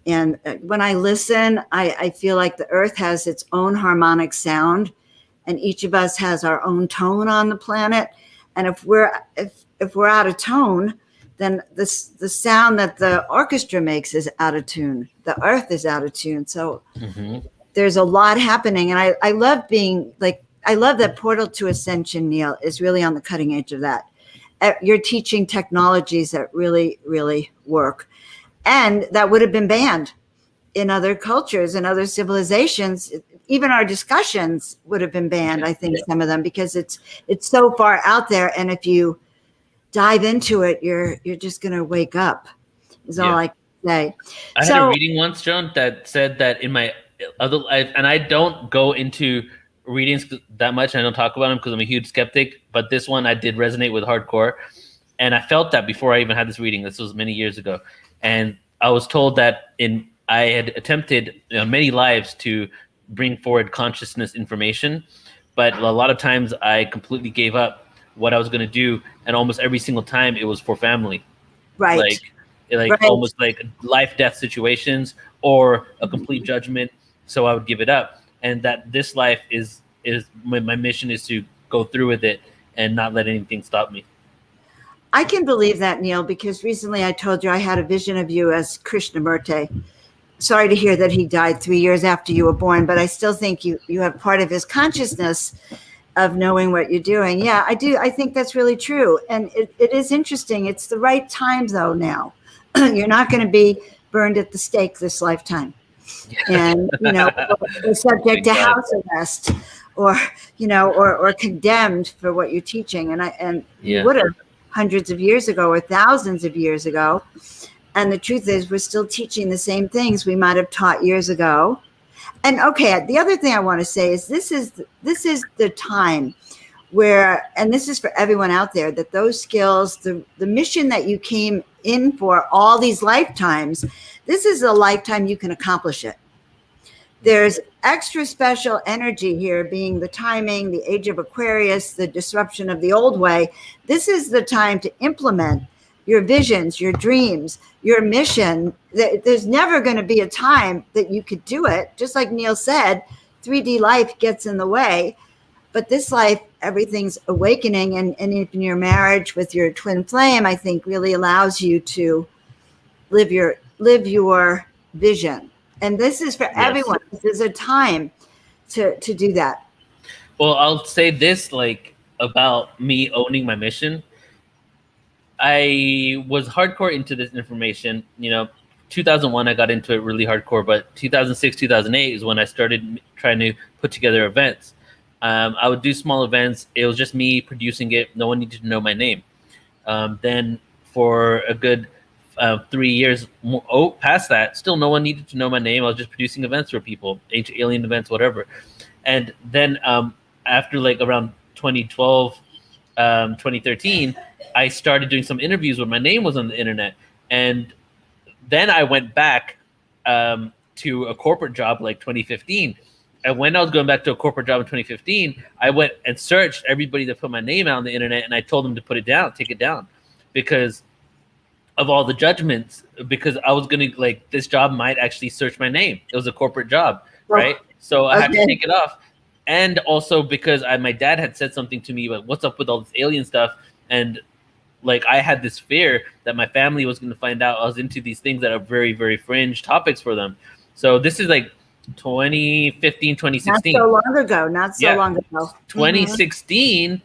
And when I listen, I feel like the earth has its own harmonic sound, and each of us has our own tone on the planet. And if we're out of tone, then the sound that the orchestra makes is out of tune. The earth is out of tune. So there's a lot happening. And I love I love that Portal to Ascension, Neil, is really on the cutting edge of that. You're teaching technologies that really, really work. And that would have been banned in other cultures and other civilizations. Even our discussions would have been banned, I think, some of them, because it's so far out there. And if you dive into it, you're just going to wake up, is all I can say. I had a reading once, Joan, that said that in my other life, and I don't go into readings that much, and I don't talk about them because I'm a huge skeptic, but this one I did resonate with hardcore. And I felt that before I even had this reading. This was many years ago. And I was told that I had attempted many lives to bring forward consciousness information, but a lot of times I completely gave up what I was going to do, and almost every single time it was for family, right? Like almost like life-death situations or a complete judgment. So I would give it up, and that this life is my mission is to go through with it and not let anything stop me. I can believe that, Neil, because recently I told you I had a vision of you as Krishnamurti. Sorry to hear that he died 3 years after you were born, but I still think you have part of his consciousness of knowing what you're doing. Yeah, I do. I think that's really true. And it is interesting. It's the right time, though, now. You're not going to be burned at the stake this lifetime. And, we're subject to house arrest or condemned for what you're teaching. And you would have hundreds of years ago or thousands of years ago. And the truth is, we're still teaching the same things we might have taught years ago. And okay, the other thing I want to say is this is the time where, and this is for everyone out there, that those skills, the mission that you came in for all these lifetimes, this is a lifetime you can accomplish it. There's extra special energy here, being the timing, the age of Aquarius, the disruption of the old way. This is the time to implement your visions, your dreams, your mission. There's never going to be a time that you could do it. Just like Neil said, 3D life gets in the way. But this life, everything's awakening. And in your marriage with your twin flame, I think really allows you to live your vision. And this is for everyone. This is a time to do that. Well, I'll say this, like, about me owning my mission. I was hardcore into this information. 2001 I got into it really hardcore, but 2006, 2008 is when I started trying to put together events. I would do small events. It was just me producing it. No one needed to know my name. Then for a good 3 years past that, still no one needed to know my name. I was just producing events for people, ancient alien events, whatever. And then after like around 2012, 2013, I started doing some interviews where my name was on the internet. And then I went back to a corporate job like 2015. And when I was going back to a corporate job in 2015, I went and searched everybody that put my name out on the internet, and I told them to put it down, take it down, because of all the judgments, because I was going to, like, this job might actually search my name. It was a corporate job, right? So I had to take it off. And also because my dad had said something to me about what's up with all this alien stuff. And like, I had this fear that my family was going to find out I was into these things that are very, very fringe topics for them. So this is like 2015, 2016. Not so long ago. 2016,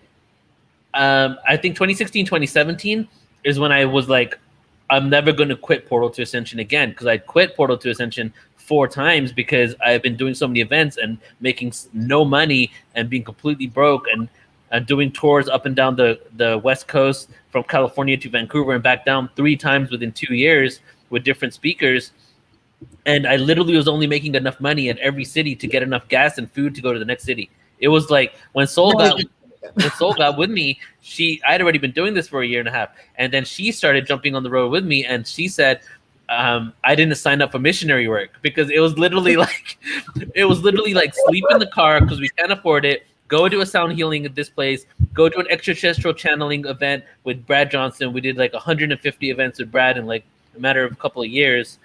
I think 2016, 2017 is when I was like, I'm never going to quit Portal to Ascension again, because I quit Portal to Ascension 4 times because I've been doing so many events and making no money and being completely broke and doing tours up and down the West Coast from California to Vancouver and back down 3 times within 2 years with different speakers. And I literally was only making enough money at every city to get enough gas and food to go to the next city. It was like when Soul got with me, I had already been doing this for a year and a half. And then she started jumping on the road with me, and she said, I didn't sign up for missionary work because it was literally like sleep in the car because we can't afford it. Go to a sound healing at this place. Go to an extraterrestrial channeling event with Brad Johnson. We did like 150 events with Brad in like a matter of a couple of years.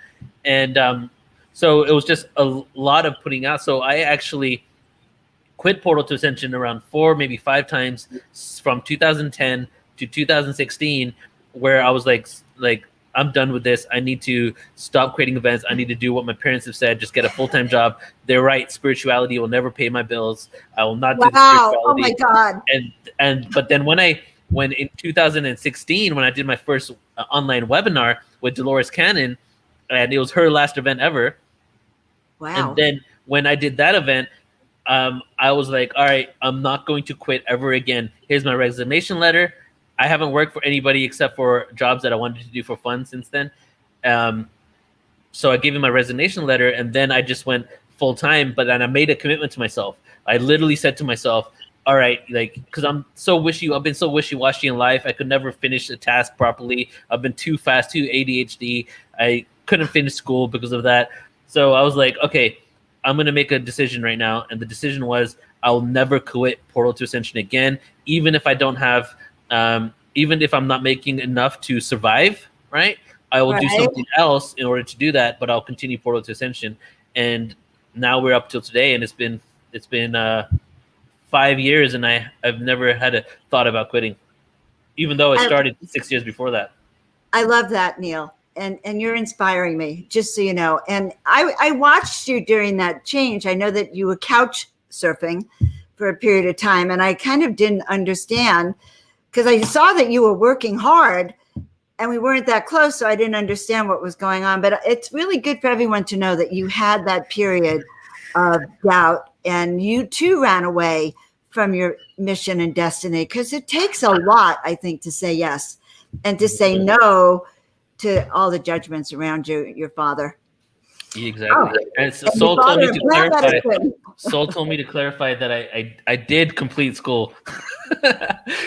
And so it was just a lot of putting out. So I actually quit Portal to Ascension around 4, maybe 5 times from 2010 to 2016, where I was like, I'm done with this. I need to stop creating events. I need to do what my parents have said. Just get a full-time job. They're right. Spirituality will never pay my bills. I will not do spirituality. Oh my God. But then when in 2016, when I did my first online webinar with Dolores Cannon, and it was her last event ever. Wow. And then when I did that event, I was like, all right, I'm not going to quit ever again. Here's my resignation letter. I haven't worked for anybody except for jobs that I wanted to do for fun since then. So I gave him my resignation letter, and then I just went full time. But then I made a commitment to myself. I literally said to myself, all right, like, because I've been so wishy-washy in life. I could never finish a task properly. I've been too fast, too ADHD. I couldn't finish school because of that. So I was like, okay, I'm going to make a decision right now. And the decision was, I'll never quit Portal to Ascension again, even if I don't have, even if I'm not making enough to survive, right? I will do something else in order to do that, but I'll continue Portal to Ascension. And now we're up till today, and it's been 5 years, and I've never had a thought about quitting, even though it started 6 years before that. I love that, Neil. And you're inspiring me, just so you know. And I watched you during that change. I know that you were couch surfing for a period of time, and I kind of didn't understand because I saw that you were working hard and we weren't that close, so I didn't understand what was going on. But it's really good for everyone to know that you had that period of doubt, and you too ran away from your mission and destiny, because it takes a lot, I think, to say yes and to say no to all the judgments around you, your father. Exactly. And Soul told me to clarify. Soul told me to clarify that I did complete school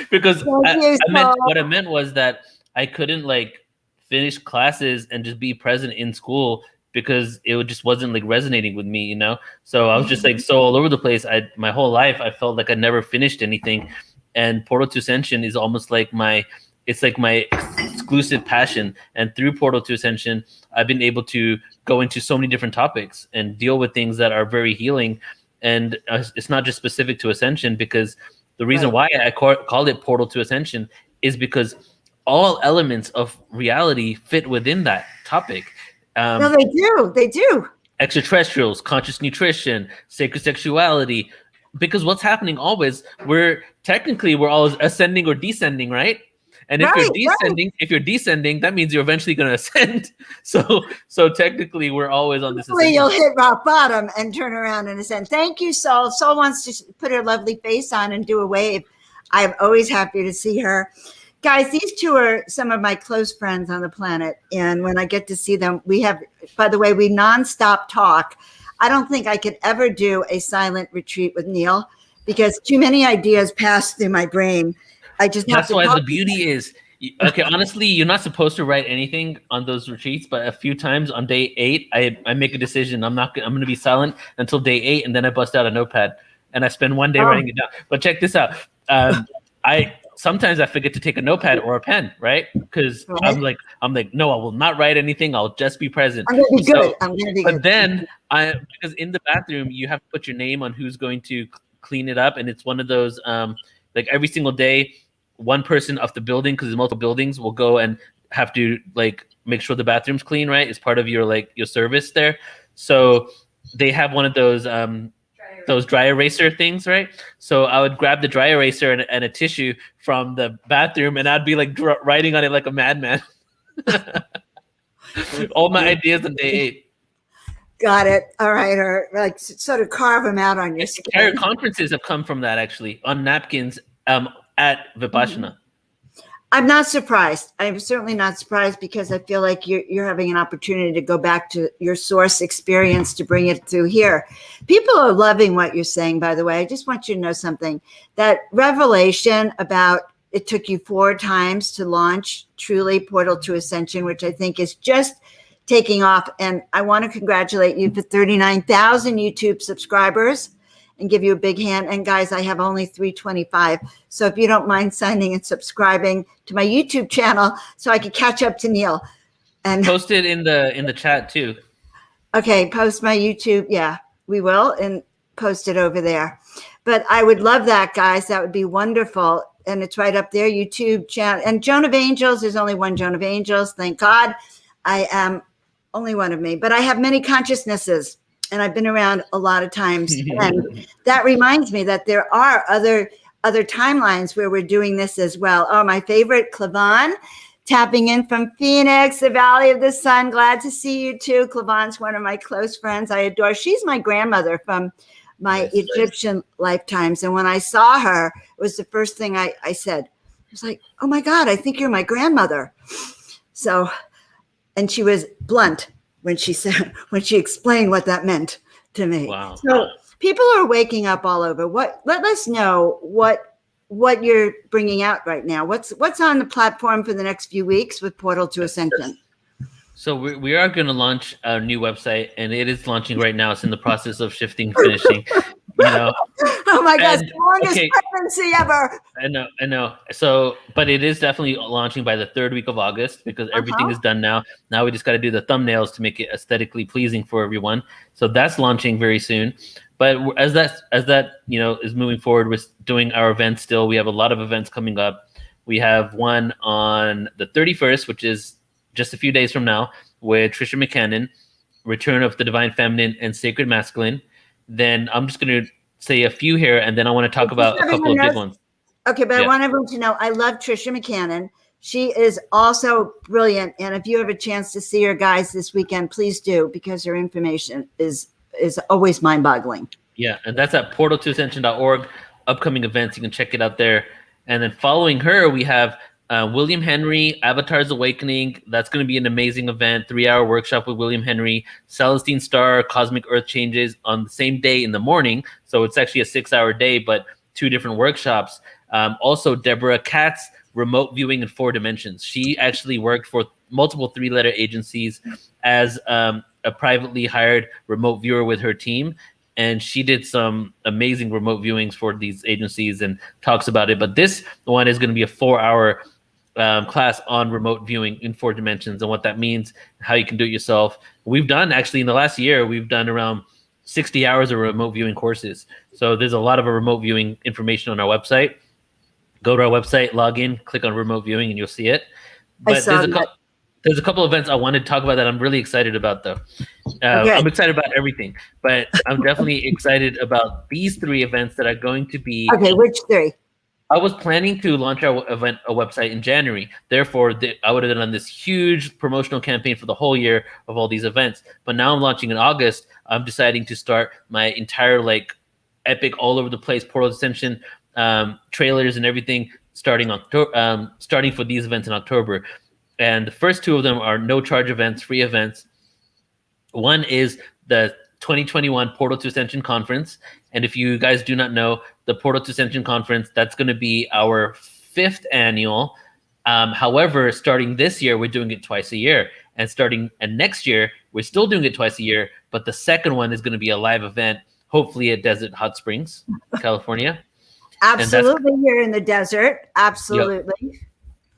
because what I meant was that I couldn't like finish classes and just be present in school because it just wasn't like resonating with me, you know? So I was just like so all over the place. My whole life I felt like I never finished anything, and Portal to Ascension is almost like my exclusive passion. And through Portal to Ascension, I've been able to go into so many different topics and deal with things that are very healing. And it's not just specific to Ascension, because the reason why I called it Portal to Ascension is because all elements of reality fit within that topic. No, they do. They do. Extraterrestrials, conscious nutrition, sacred sexuality. Because what's happening always, we're always ascending or descending, right? And if you're descending, that means you're eventually going to ascend. So technically, we're always on this. Hopefully, you'll hit rock bottom and turn around and ascend. Thank you, Sol. Sol wants to put her lovely face on and do a wave. I'm always happy to see her. Guys, these two are some of my close friends on the planet. And when I get to see them, we nonstop talk. I don't think I could ever do a silent retreat with Neil because too many ideas pass through my brain. That's why the beauty is, okay, honestly, you're not supposed to write anything on those retreats, but a few times on day 8, I make a decision. I'm going to be silent until day 8, and then I bust out a notepad and I spend one day writing it down. But check this out. Sometimes I forget to take a notepad or a pen, right? Because I'm like, no, I will not write anything. I'll just be present. I'm gonna be good. But then because in the bathroom, you have to put your name on who's going to clean it up. And it's one of those, like every single day, one person of the building, because there's multiple buildings, will go and have to like make sure the bathroom's clean, right? It's part of your service there. So they have one of those dry eraser things, right? So I would grab the dry eraser and a tissue from the bathroom, and I'd be like writing on it like a madman. All my ideas on day 8. Got it. All right. Or like sort of carve them out on your skin. Entire conferences have come from that, actually, on napkins at Vipassana. I'm not surprised. I'm certainly not surprised because I feel like you're having an opportunity to go back to your source experience to bring it through here. People are loving what you're saying, by the way. I just want you to know something. That revelation about it took you 4 times to launch truly Portal to Ascension, which I think is just taking off. And I want to congratulate you for 39,000 YouTube subscribers and give you a big hand. And guys, I have only 325. So if you don't mind signing and subscribing to my YouTube channel so I can catch up to Neil. And post it in the chat too. Okay, post my YouTube. Yeah, we will, and post it over there. But I would love that, guys. That would be wonderful. And it's right up there, YouTube channel. And Joan of Angels, there's only one Joan of Angels. Thank God. I am only one of me, but I have many consciousnesses. And I've been around a lot of times. And that reminds me that there are other timelines where we're doing this as well. Oh, my favorite, Clavan, tapping in from Phoenix, the Valley of the Sun. Glad to see you too. Clavan's one of my close friends I adore. She's my grandmother from my Egyptian lifetimes. And when I saw her, it was the first thing I said. I was like, oh my God, I think you're my grandmother. So, and she was blunt when she explained what that meant to me. Wow. So people are waking up all over. Let us know what you're bringing out right now. What's on the platform for the next few weeks with Portal to Ascension? So we are going to launch a new website, and it is launching right now. It's in the process of finishing. Oh my gosh, the longest pregnancy ever. I know. So, but it is definitely launching by the 3rd week of August because everything is done now. Now we just got to do the thumbnails to make it aesthetically pleasing for everyone. So that's launching very soon. But as that is moving forward with doing our events still, we have a lot of events coming up. We have one on the 31st, which is just a few days from now, with Trisha McCannon, Return of the Divine Feminine and Sacred Masculine. Then I'm just going to say a few here, and then I want to talk about a couple of big ones. Okay, but I want everyone to know I love Trisha McCannon. She is also brilliant, and if you have a chance to see her, guys, this weekend, please do, because her information is always mind-boggling. Yeah, and that's at portaltoascension.org. Upcoming events, you can check it out there. And then following her, we have William Henry, Avatar's Awakening. That's going to be an amazing event, 3-hour workshop with William Henry, Celestine Star, Cosmic Earth Changes on the same day in the morning. So it's actually a 6-hour day, but 2 different workshops. Also, Deborah Katz, Remote Viewing in 4 Dimensions. She actually worked for multiple 3-letter agencies as a privately hired remote viewer with her team. And she did some amazing remote viewings for these agencies and talks about it. But this one is going to be a 4-hour class on remote viewing in 4 dimensions and what that means, how you can do it yourself. We've done, actually, in the last year, we've done around 60 hours of remote viewing courses. So there's a lot of remote viewing information on our website. Go to our website, log in, click on remote viewing, and you'll see it. I But saw that. there's a couple events I wanted to talk about that I'm really excited about, though. Okay. I'm excited about everything, but I'm definitely excited about these three events that are going to be. Okay, which three? I was planning to launch our event, a website in January. Therefore, I would have done this huge promotional campaign for the whole year of all these events. But now I'm launching in August. I'm deciding to start my entire epic all over the place Portal Ascension trailers and everything starting starting for these events in October. And the first two of them are no charge events, free events. One is the 2021 Portal to Ascension Conference. And if you guys do not know, the Portal to Ascension Conference, that's going to be our 5th annual. However, starting this year, we're doing it twice a year. And next year, we're still doing it twice a year. But the second one is going to be a live event, hopefully at Desert Hot Springs, California. Absolutely, here in the desert. Absolutely. Yep.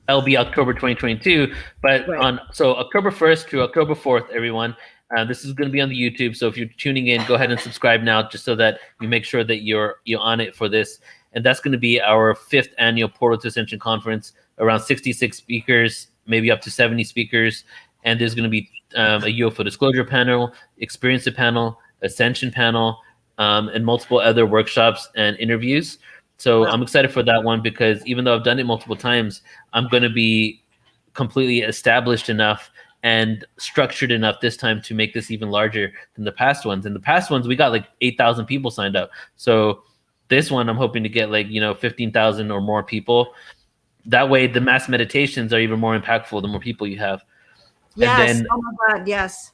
That'll be October 2022. But Right. so October 1st to October 4th, everyone. This is going to be on the YouTube. So if you're tuning in, go ahead and subscribe now, just so that you make sure that you're on it for this. And that's going to be our 5th annual Portal to Ascension Conference, around 66 speakers, maybe up to 70 speakers. And there's going to be a UFO disclosure panel, experience panel, Ascension panel, and multiple other workshops and interviews. So I'm excited for that one, because even though I've done it multiple times, I'm going to be completely established enough and structured enough this time to make this even larger than the past ones. And the past ones, we got 8,000 people signed up. So this one, I'm hoping to get 15,000 or more people. That way, the mass meditations are even more impactful the more people you have. Yes. And then, oh my God. Yes.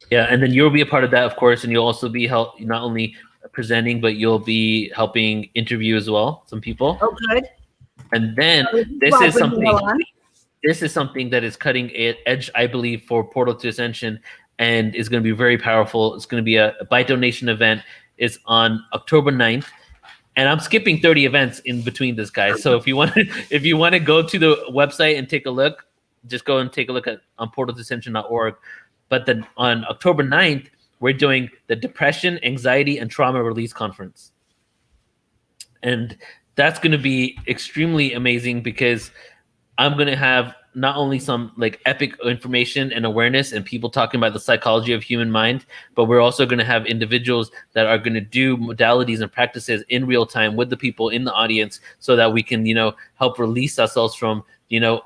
Yeah, and then you'll be a part of that, of course, and you'll also be not only presenting, but you'll be helping interview as well some people. Oh, good. And then this is something that is cutting edge, I believe, for Portal to Ascension, and is going to be very powerful. It's going to be a buy donation event. It's on October 9th. And I'm skipping 30 events in between this, guys. So if you want to go to the website and take a look, just go and take a look on portaltoascension.org. But then on October 9th, we're doing the Depression, Anxiety, and Trauma Release Conference. And that's going to be extremely amazing, because I'm going to have not only some epic information and awareness and people talking about the psychology of human mind, but we're also going to have individuals that are going to do modalities and practices in real time with the people in the audience, so that we can, help release ourselves from,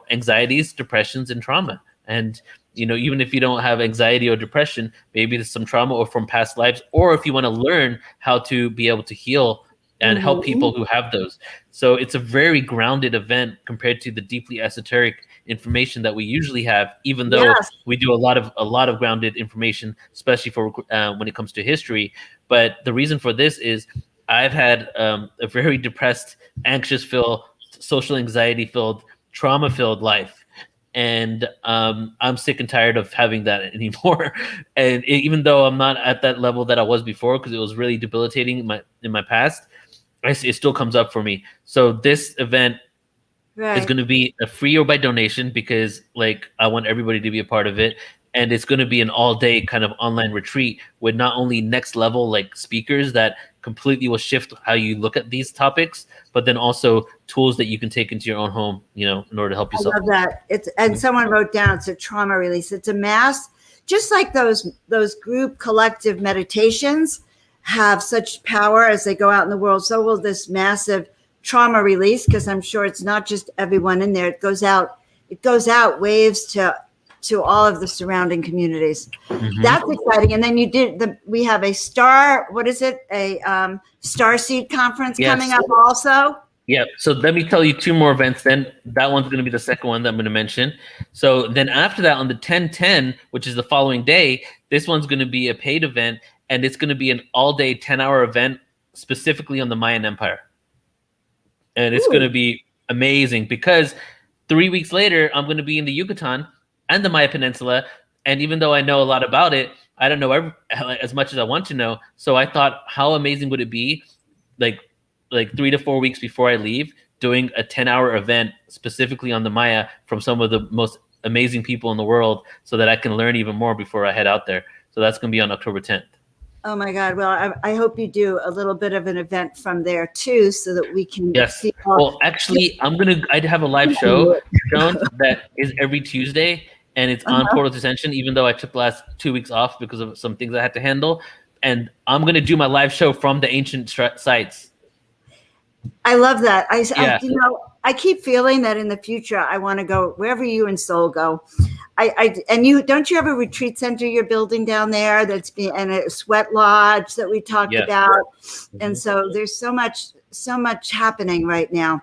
anxieties, depressions, and trauma. And even if you don't have anxiety or depression, maybe there's some trauma or from past lives, or if you want to learn how to be able to heal and help people who have those. So it's a very grounded event compared to the deeply esoteric information that we usually have, even though we do a lot of grounded information, especially for when it comes to history. But the reason for this is I've had a very depressed, anxious-filled, social anxiety-filled, trauma-filled life. And I'm sick and tired of having that anymore. And even though I'm not at that level that I was before, because it was really debilitating in my past, it still comes up for me. So this event is going to be a free or by donation, because I want everybody to be a part of it. And it's going to be an all-day kind of online retreat with not only next level speakers that completely will shift how you look at these topics, but then also tools that you can take into your own home, in order to help yourself. I love that. And someone wrote down, it's a trauma release. It's a mass, just like those group collective meditations have such power as they go out in the world. So will this massive trauma release, because I'm sure it's not just everyone in there. It goes out waves to all of the surrounding communities. That's exciting. And then we have a Starseed conference coming up also. Yeah. So let me tell you 2 more events. Then that one's going to be the second one that I'm going to mention. So then after that, on the 10/10, which is the following day, this one's going to be a paid event, and it's going to be an all-day 10-hour event specifically on the Mayan Empire. And it's going to be amazing, because 3 weeks later, I'm going to be in the Yucatan and the Maya Peninsula. And even though I know a lot about it, I don't know as much as I want to know. So I thought, how amazing would it be, like 3 to 4 weeks before I leave, doing a 10-hour event specifically on the Maya from some of the most amazing people in the world, so that I can learn even more before I head out there. So that's going to be on October 10th. Oh my God. Well, I hope you do a little bit of an event from there too, so that we can Yes. see. Well, actually, I'd have a live show, Joan, that is every Tuesday, and it's on Portal to Ascension, even though I took the last 2 weeks off because of some things I had to handle. And I'm going to do my live show from the ancient sites. I love that. Yeah. I keep feeling that in the future, I want to go wherever you and Soul go. And you don't you have a retreat center you're building down there and a sweat lodge that we talked about. And so there's so much happening right now.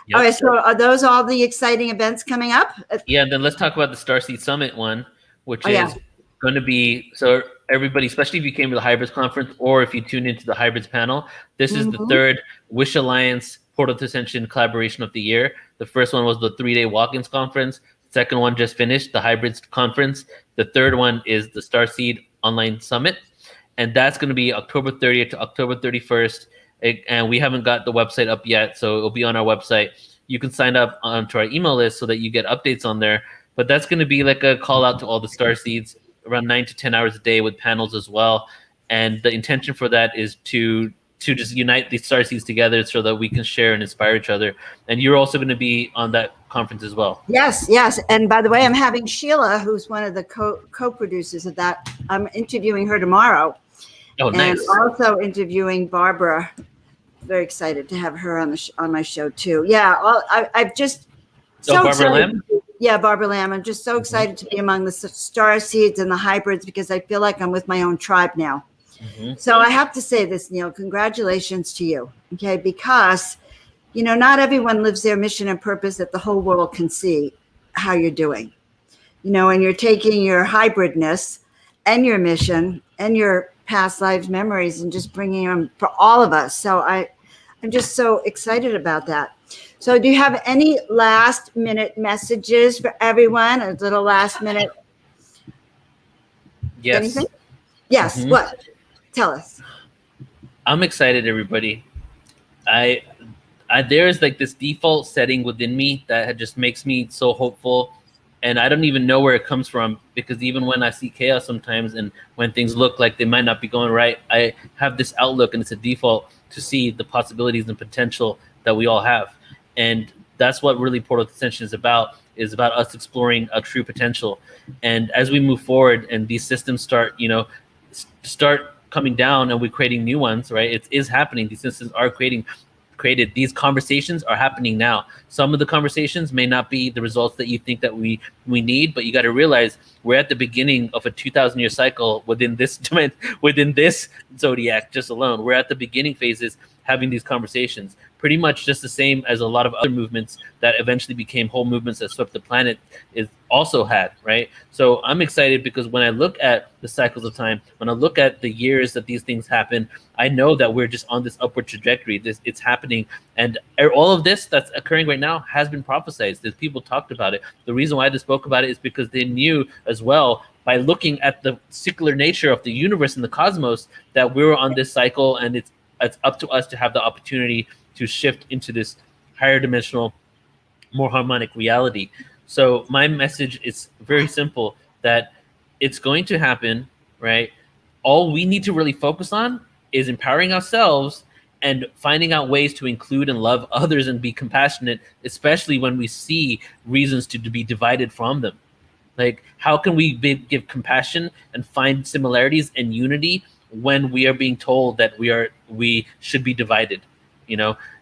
Yep. All right, so are those all the exciting events coming up? Yeah, and then let's talk about the Starseed Summit one, which is going to be, so everybody, especially if you came to the Hybrids conference or if you tuned into the Hybrids panel, this is the third Wish Alliance Portal to Ascension collaboration of the year. The first one was the 3-day walk-ins conference. Second one just finished, the Hybrids conference. The third one is the Starseed Online Summit. And that's going to be October 30th to October 31st. And we haven't got the website up yet, so it'll be on our website. You can sign up onto our email list so that you get updates on there. But that's going to be like a call out to all the Starseeds, around 9 to 10 hours a day with panels as well. And the intention for that is to just unite these Starseeds together so that we can share and inspire each other. And you're also going to be on that conference as well. Yes. And by the way, I'm having Sheila, who's one of the co-producers of that. I'm interviewing her tomorrow. Oh, nice. And also interviewing Barbara. Very excited to have her on my show too. Yeah, I've just Barbara Lamb? Yeah, Barbara Lamb. I'm just so excited to be among the Starseeds and the Hybrids because I feel like I'm with my own tribe now. So I have to say this, Neil, congratulations to you. Okay, because not everyone lives their mission and purpose that the whole world can see how you're doing. And you're taking your hybridness and your mission and your past lives memories and just bringing them for all of us. So I'm just so excited about that. So do you have any last minute messages for everyone? A little last minute. Yes. Anything? Yes. What? Tell us. I'm excited, everybody. There's like this default setting within me that just makes me so hopeful. And I don't even know where it comes from, because even when I see chaos sometimes and when things look like they might not be going right, I have this outlook, and it's a default to see the possibilities and potential that we all have. And that's what really Portal to Ascension is about us exploring a true potential. And as we move forward and these systems start coming down and we're creating new ones, right? It is happening. These systems are created. These conversations are happening now. Some of the conversations may not be the results that you think that we need, but you got to realize we're at the beginning of a 2,000-year cycle within this zodiac just alone. We're at the beginning phases having these conversations, pretty much just the same as a lot of other movements that eventually became whole movements that swept the planet is also had, right? So I'm excited because when I look at the cycles of time, when I look at the years that these things happen, I know that we're just on this upward trajectory. It's happening. And all of this that's occurring right now has been prophesized. There's people talked about it. The reason why they spoke about it is because they knew as well, by looking at the secular nature of the universe and the cosmos, that we were on this cycle, and it's up to us to have the opportunity to shift into this higher dimensional, more harmonic reality. So my message is very simple, that it's going to happen, right? All we need to really focus on is empowering ourselves and finding out ways to include and love others and be compassionate, especially when we see reasons to be divided from them. Like, how can we give compassion and find similarities and unity when we are being told that we should be divided,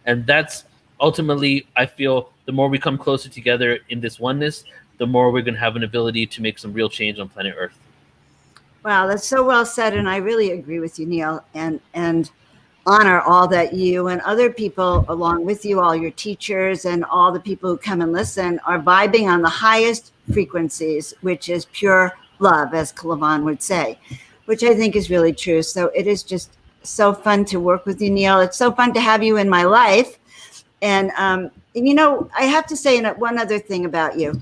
And that's ultimately, I feel, the more we come closer together in this oneness, the more we're going to have an ability to make some real change on planet Earth. Wow, that's so well said, and I really agree with you, Neil, and honor all that you and other people along with you, all your teachers and all the people who come and listen, are vibing on the highest frequencies, which is pure love, as Kalavan would say, which I think is really true. So it is just so fun to work with you, Neil. It's so fun to have you in my life. And I have to say one other thing about you.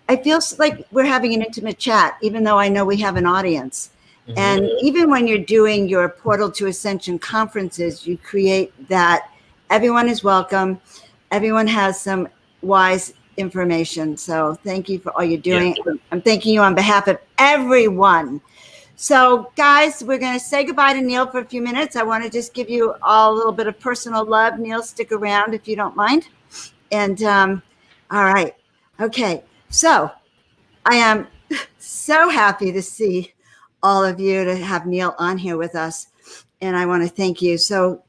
I feel like we're having an intimate chat, even though I know we have an audience. Mm-hmm. And even when you're doing your Portal to Ascension conferences, you create that everyone is welcome. Everyone has some wise information. So thank you for all you're doing. Yeah. I'm thanking you on behalf of everyone. So, guys, we're going to say goodbye to Neil for a few minutes. I want to just give you all a little bit of personal love. Neil, stick around if you don't mind. And all right. Okay. So I am so happy to see all of you, to have Neil on here with us. And I want to thank you. So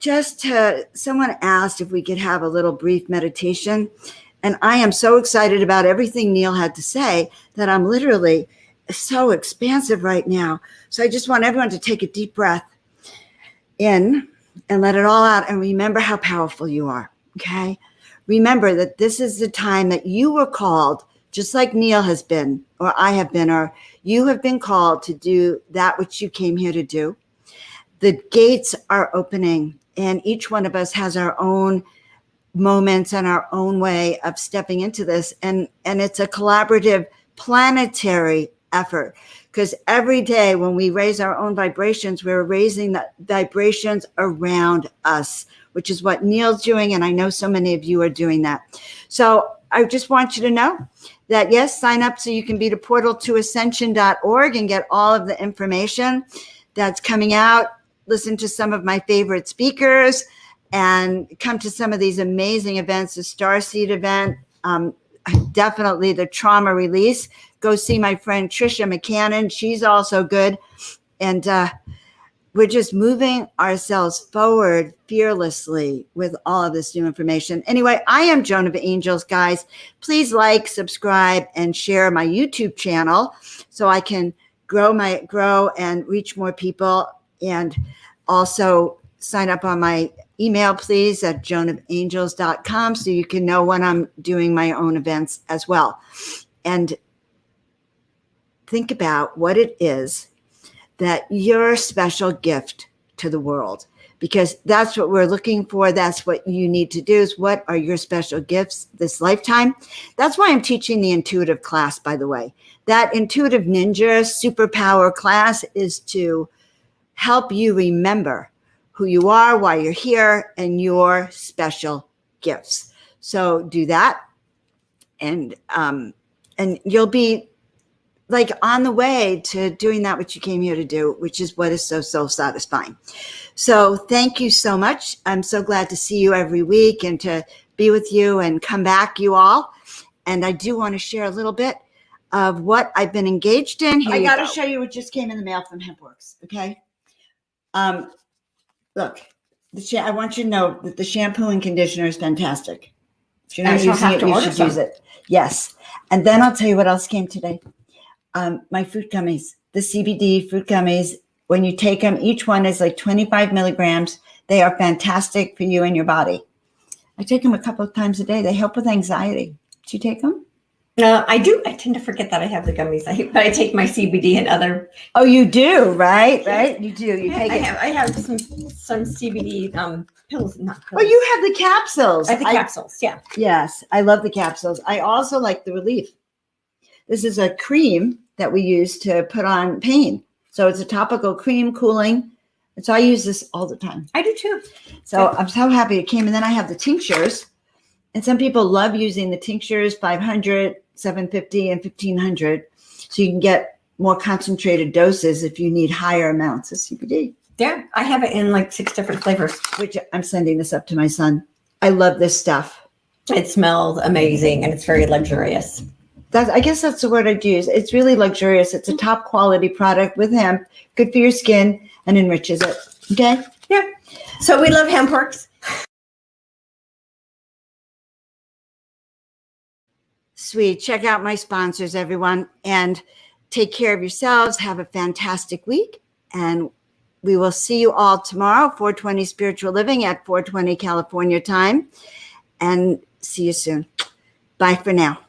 someone asked if we could have a little brief meditation. And I am so excited about everything Neil had to say that I'm literally so expansive right now. So I just want everyone to take a deep breath in and let it all out. And remember how powerful you are. Okay. Remember that this is the time that you were called, just like Neil has been, or I have been, or you have been called to do that which you came here to do. The gates are opening, and each one of us has our own moments and our own way of stepping into this. And it's a collaborative planetary effort, because every day when we raise our own vibrations, we're raising the vibrations around us, which is what Neil's doing. And I know so many of you are doing that. So I just want you to know that, yes, sign up so you can be to portal to ascension.org and get all of the information that's coming out. Listen to some of my favorite speakers and come to some of these amazing events, the Starseed event, definitely the trauma release. Go see my friend Trisha McCannon. She's also good. And we're just moving ourselves forward fearlessly with all of this new information. Anyway, I am Joan of Angels, guys. Please like, subscribe, and share my YouTube channel so I can grow and reach more people. And also sign up on my email, please, at joanofangels.com so you can know when I'm doing my own events as well. And think about what it is that your special gift to the world, because that's what we're looking for. That's what you need to do, is what are your special gifts this lifetime? That's why I'm teaching the intuitive class, by the way. That intuitive ninja superpower class is to help you remember who you are, why you're here, and your special gifts. So do that, and you'll be like on the way to doing that which you came here to do, which is what is so satisfying. So thank you so much. I'm so glad to see you every week and to be with you and come back, you all. And I do want to share a little bit of what I've been engaged in. Here I got to show you what just came in the mail from HempWorks. Okay. Look, I want you to know that the shampoo and conditioner is fantastic. If you're not using it, you should use it. Yes. And then I'll tell you what else came today. My fruit gummies, the CBD fruit gummies. When you take them, each one is like 25 milligrams. They are fantastic for you and your body. I take them a couple of times a day. They help with anxiety. Do you take them? I do. I tend to forget that I have the gummies, but I take my CBD and other. Oh, you do, right? Right? You do. You take it. I have some CBD pills, not pills. Oh, you have the capsules. I have the capsules, yeah. Yes, I love the capsules. I also like the relief. This is a cream that we use to put on pain. So it's a topical cream, cooling. And so I use this all the time. I do too. So I'm so happy it came. And then I have the tinctures. And some people love using the tinctures, 500, 750, and 1500. So you can get more concentrated doses if you need higher amounts of CBD. Yeah, I have it in like 6 different flavors. Which I'm sending this up to my son. I love this stuff. It smells amazing and it's very luxurious. I guess that's the word I'd use. It's really luxurious. It's a top quality product with hemp, good for your skin, and enriches it. Okay? Yeah. So we love HempWorks. Sweet. Check out my sponsors, everyone, and take care of yourselves. Have a fantastic week, and we will see you all tomorrow, 420 Spiritual Living at 420 California time, and see you soon. Bye for now.